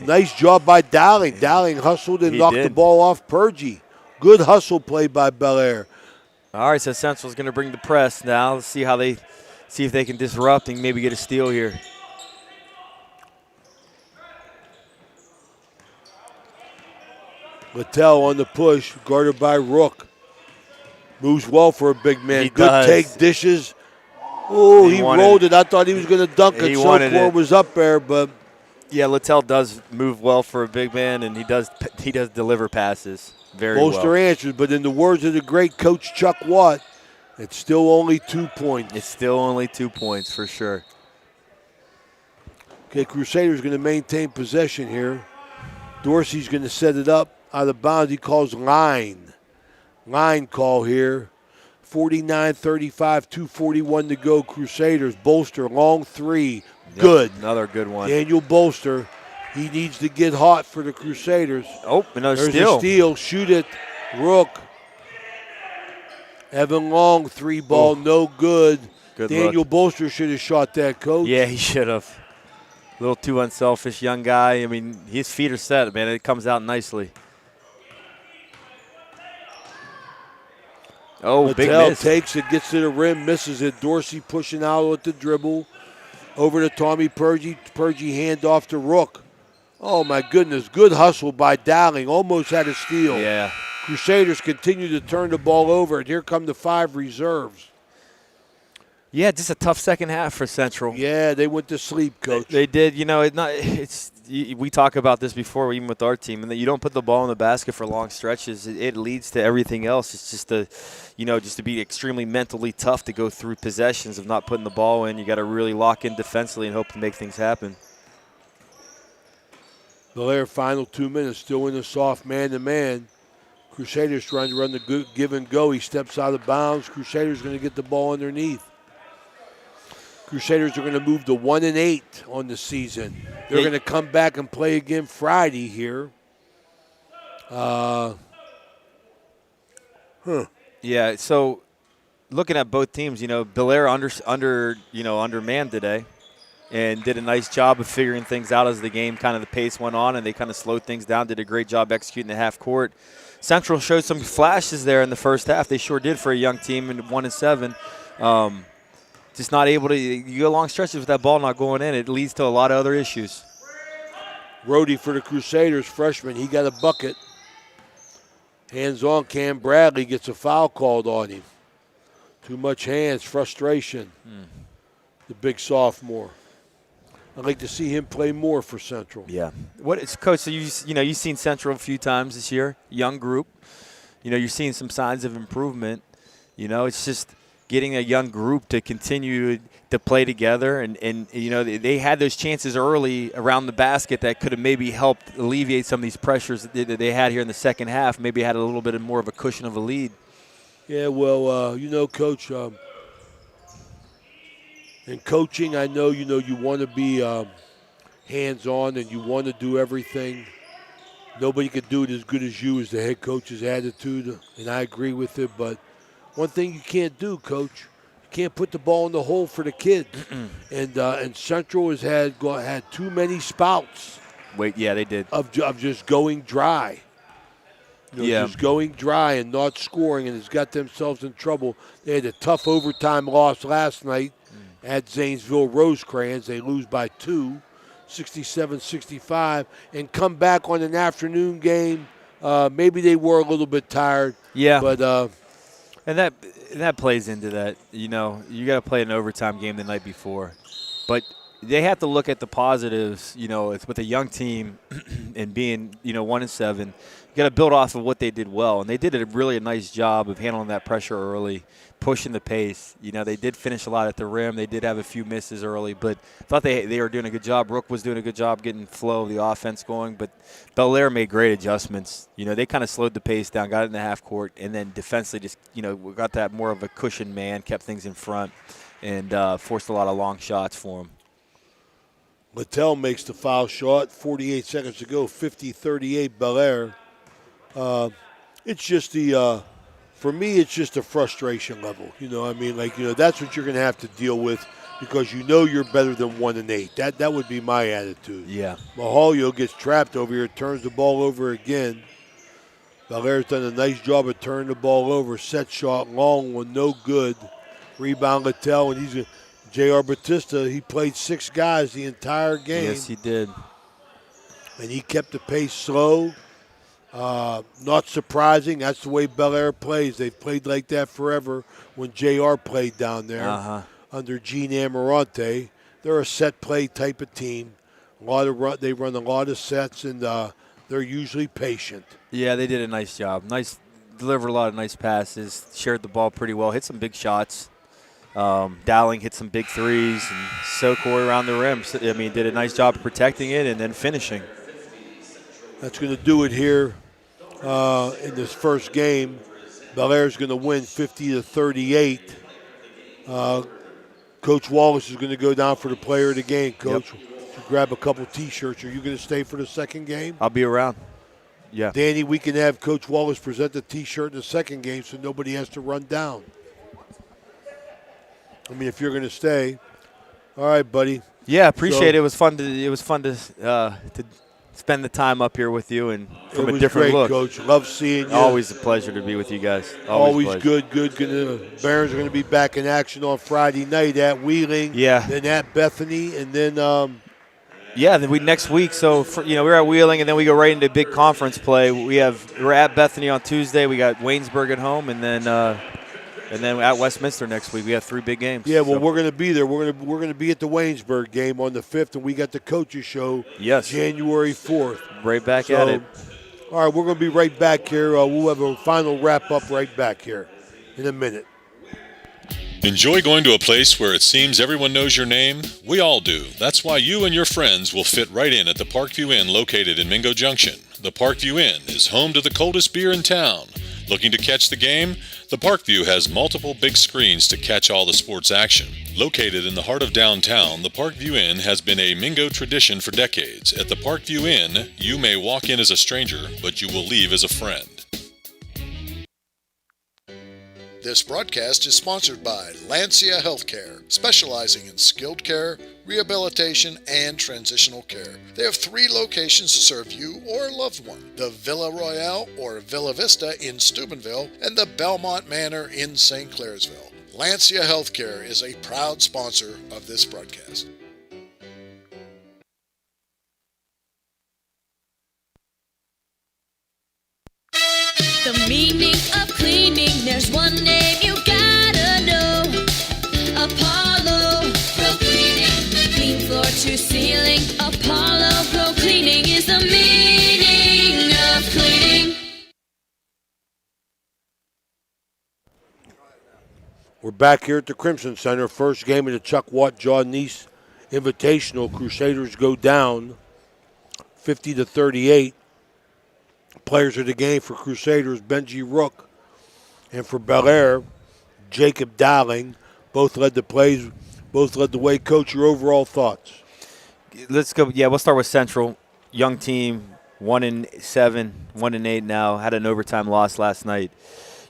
Speaker 14: nice job by Dowling. Dowling hustled and knocked the ball off Purgie. Good hustle play by Bellaire.
Speaker 2: All right, so Central's going to bring the press now. Let's see if they can disrupt and maybe get a steal here.
Speaker 14: Littell on the push, guarded by Rook. Moves well for a big man.
Speaker 2: He
Speaker 14: Good
Speaker 2: does.
Speaker 14: take, dishes. Oh, he rolled it. I thought he was going to dunk it. Sokor was up there, but
Speaker 2: Yeah, Littell does move well for a big man, and he does deliver passes very
Speaker 14: Bolster
Speaker 2: well.
Speaker 14: answers, but in the words of the great Coach Chuck Watt, it's still only 2 points.
Speaker 2: It's still only 2 points for sure.
Speaker 14: Okay, Crusaders going to maintain possession here. Dorsey's going to set it up out of bounds. He calls line. Line call here. 49-35, 2:41 to go. Crusaders. Bolster, long three.
Speaker 2: Yep,
Speaker 14: Good.
Speaker 2: Another good one.
Speaker 14: Daniel Bolster. He needs to get hot for the Crusaders.
Speaker 2: Oh, another
Speaker 14: There's
Speaker 2: steal.
Speaker 14: a steal. Shoot it. Rook. Evan Long, 3-ball, no good.
Speaker 2: Good
Speaker 14: Daniel
Speaker 2: look.
Speaker 14: Bolster should have shot that, Coach.
Speaker 2: Yeah, he should have. A little too unselfish, young guy. I mean, his feet are set, man. It comes out nicely. Oh, big
Speaker 14: Littell
Speaker 2: miss.
Speaker 14: takes it, gets to the rim, misses it. Dorsey pushing out with the dribble. Over to Tommy Purgie. Purgie handoff to Rook. Oh, my goodness. Good hustle by Dowling. Almost had a steal.
Speaker 2: Yeah.
Speaker 14: Crusaders continue to turn the ball over, and here come the 5 reserves.
Speaker 2: Yeah, just a tough second half for Central.
Speaker 14: Yeah, they went to sleep, Coach.
Speaker 2: They did. You know, we talk about this before, even with our team, and that you don't put the ball in the basket for long stretches. It leads to everything else. It's just just to be extremely mentally tough to go through possessions of not putting the ball in. You got to really lock in defensively and hope to make things happen.
Speaker 14: Bellaire, final 2 minutes, still in a soft man-to-man. Crusaders trying to run the good give and go. He steps out of bounds. Crusaders going to get the ball underneath. Crusaders are going to move to 1-8 on the season. They're going to come back and play again Friday here.
Speaker 2: Yeah. So, looking at both teams, Bellaire undermanned today, and did a nice job of figuring things out as the game the pace went on, and they kind of slowed things down. Did a great job executing the half court. Central showed some flashes there in the first half. They sure did for a young team in 1-7. Just not able to. You go long stretches with that ball not going in. It leads to a lot of other issues.
Speaker 14: Rhodey for the Crusaders, freshman. He got a bucket. Hands on. Cam Bradley gets a foul called on him. Too much hands. Frustration. The big sophomore. I'd like to see him play more for Central.
Speaker 2: Yeah. Coach? So you've seen Central a few times this year. Young group. You're seeing some signs of improvement. It's just getting a young group to continue to play together, and they had those chances early around the basket that could have maybe helped alleviate some of these pressures that they had here in the second half. Maybe had a little bit more of a cushion of a lead.
Speaker 14: Yeah, well, Coach, in coaching, I know, you want to be hands-on and you want to do everything. Nobody could do it as good as you, is the head coach's attitude, and I agree with it. But one thing you can't do, Coach, you can't put the ball in the hole for the kids. And Central has had too many spouts.
Speaker 2: Yeah, they did.
Speaker 14: Of just going dry. Just going dry and not scoring, and has got themselves in trouble. They had a tough overtime loss last night at Zanesville Rosecrans. They lose by 2, 67-65, and come back on an afternoon game. Maybe they were a little bit tired.
Speaker 2: Yeah.
Speaker 14: But
Speaker 2: and that plays into that. You got to play an overtime game the night before. But they have to look at the positives, it's with a young team and being, 1-7. You got to build off of what they did well. And they did a really nice job of handling that pressure early, pushing the pace. They did finish a lot at the rim. They did have a few misses early, but I thought they were doing a good job. Rook was doing a good job getting flow of the offense going, but Bellaire made great adjustments. They kind of slowed the pace down, got it in the half court, and then defensively just, got that more of a cushion man, kept things in front, and forced a lot of long shots for him.
Speaker 14: Littell makes the foul shot. 48 seconds to go, 50-38 Bellaire. It's just for me, it's just a frustration level. That's what you're going to have to deal with, because you're better than 1-8. That would be my attitude.
Speaker 2: Yeah.
Speaker 14: Mahalio gets trapped over here, turns the ball over again. Bellaire's done a nice job of turning the ball over. Set shot, long one, no good. Rebound Littell, and J.R. Batista, he played 6 guys the entire game.
Speaker 2: Yes, he did.
Speaker 14: And he kept the pace slow. Not surprising. That's the way Bellaire plays. They've played like that forever when JR played down there under Gene Amarante. They're a set play type of team. They run a lot of sets, and they're usually patient.
Speaker 2: Yeah, they did a nice job. Delivered a lot of nice passes, shared the ball pretty well, hit some big shots. Dowling hit some big threes, and Sokor around the rim. I mean, did a nice job of protecting it and then finishing.
Speaker 14: That's going to do it here in this first game. Bellaire's going to win 50-38. Coach Wallace is going to go down for the player of the game. Coach, grab a couple T-shirts. Are you going to stay for the second game?
Speaker 2: I'll be around. Yeah.
Speaker 14: Danny, we can have Coach Wallace present the T-shirt in the second game so nobody has to run down. I mean, if you're going to stay. All right, buddy.
Speaker 2: Yeah, appreciate it. It was fun to spend the time up here with you and from a different
Speaker 14: great,
Speaker 2: look.
Speaker 14: Coach. Love seeing you.
Speaker 2: Always a pleasure to be with you guys.
Speaker 14: Always good. Barons are going to be back in action on Friday night at Wheeling.
Speaker 2: Yeah.
Speaker 14: Then at Bethany, and then.
Speaker 2: Then next week. So we're at Wheeling, and then we go right into big conference play. We're at Bethany on Tuesday. We got Waynesburg at home, and then at Westminster next week. We have 3 big games.
Speaker 14: Yeah, well, we're going to be there. We're going to be at the Waynesburg game on the 5th, and we got the coaches show.
Speaker 2: Yes.
Speaker 14: January 4th.
Speaker 2: Right back at it.
Speaker 14: All right, we're going to be right back here. We'll have a final wrap up right back here in a minute.
Speaker 4: Enjoy going to a place where it seems everyone knows your name? We all do. That's why you and your friends will fit right in at the Parkview Inn located in Mingo Junction. The Parkview Inn is home to the coldest beer in town. Looking to catch the game? The Parkview has multiple big screens to catch all the sports action. Located in the heart of downtown, the Parkview Inn has been a Mingo tradition for decades. At the Parkview Inn, you may walk in as a stranger, but you will leave as a friend.
Speaker 3: This broadcast is sponsored by Lancia Healthcare, specializing in skilled care, rehabilitation, and transitional care. They have 3 locations to serve you or a loved one: the Villa Royale or Villa Vista in Steubenville and the Belmont Manor in St. Clairsville. Lancia Healthcare is a proud sponsor of this broadcast.
Speaker 6: The meaning of cleaning, there's one name you gotta know. Apollo Pro Cleaning. Clean floor to ceiling. Apollo Pro Cleaning is the meaning of cleaning.
Speaker 14: We're back here at the Crimson Center. First game of the Chuck Watt John Nese Invitational. Crusaders go down 50-38. Players of the game for Crusaders, Benji Rook, and for Bellaire, Jacob Dowling. Both led the plays, both led the way. Coach, your overall thoughts?
Speaker 2: Let's go. Yeah, we'll start with Central. Young team, 1-7, 1-8 now. Had an overtime loss last night.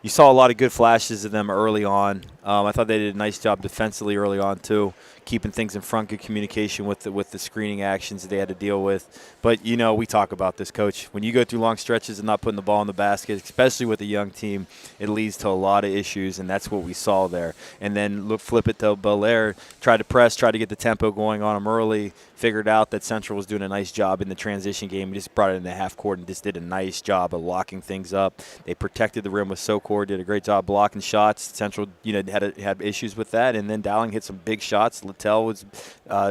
Speaker 2: You saw a lot of good flashes of them early on. I thought they did a nice job defensively early on too, keeping things in front, good communication with the screening actions that they had to deal with. But, we talk about this, Coach. When you go through long stretches and not putting the ball in the basket, especially with a young team, it leads to a lot of issues, and that's what we saw there. And then flip it to Bellaire, tried to press, tried to get the tempo going on them early, figured out that Central was doing a nice job in the transition game. We just brought it in the half court and just did a nice job of locking things up. They protected the rim with Sokor, did a great job blocking shots. Central, had issues with that, and then Dowling hit some big shots. Littell was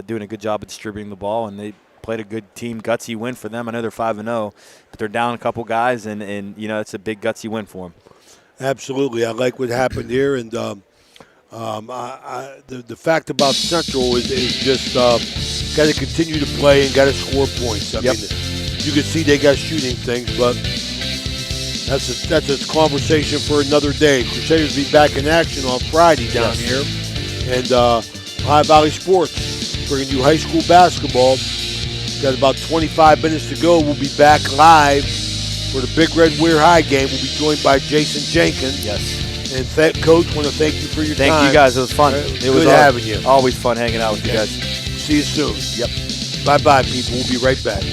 Speaker 2: doing a good job of distributing the ball, and they played a good team, gutsy win for them. I know they're 5-0, but they're down a couple guys, and it's a big gutsy win for them.
Speaker 14: Absolutely, I like what happened here, and the fact about Central is just got to continue to play and got to score points. I mean, you can see they got shooting things, but that's a conversation for another day. Crusaders will be back in action on Friday down here, and Ohio Valley Sports bringing you high school basketball. Got about 25 minutes to go. We'll be back live for the Big Red Weir High game. We'll be joined by Jason Jenkins.
Speaker 2: Yes.
Speaker 14: And Coach, want to thank you for your time.
Speaker 2: Thank you guys. It was fun.
Speaker 14: It was having you.
Speaker 2: Always fun hanging out with you guys.
Speaker 14: See you soon.
Speaker 2: Yep.
Speaker 14: Bye-bye, people. We'll be right back.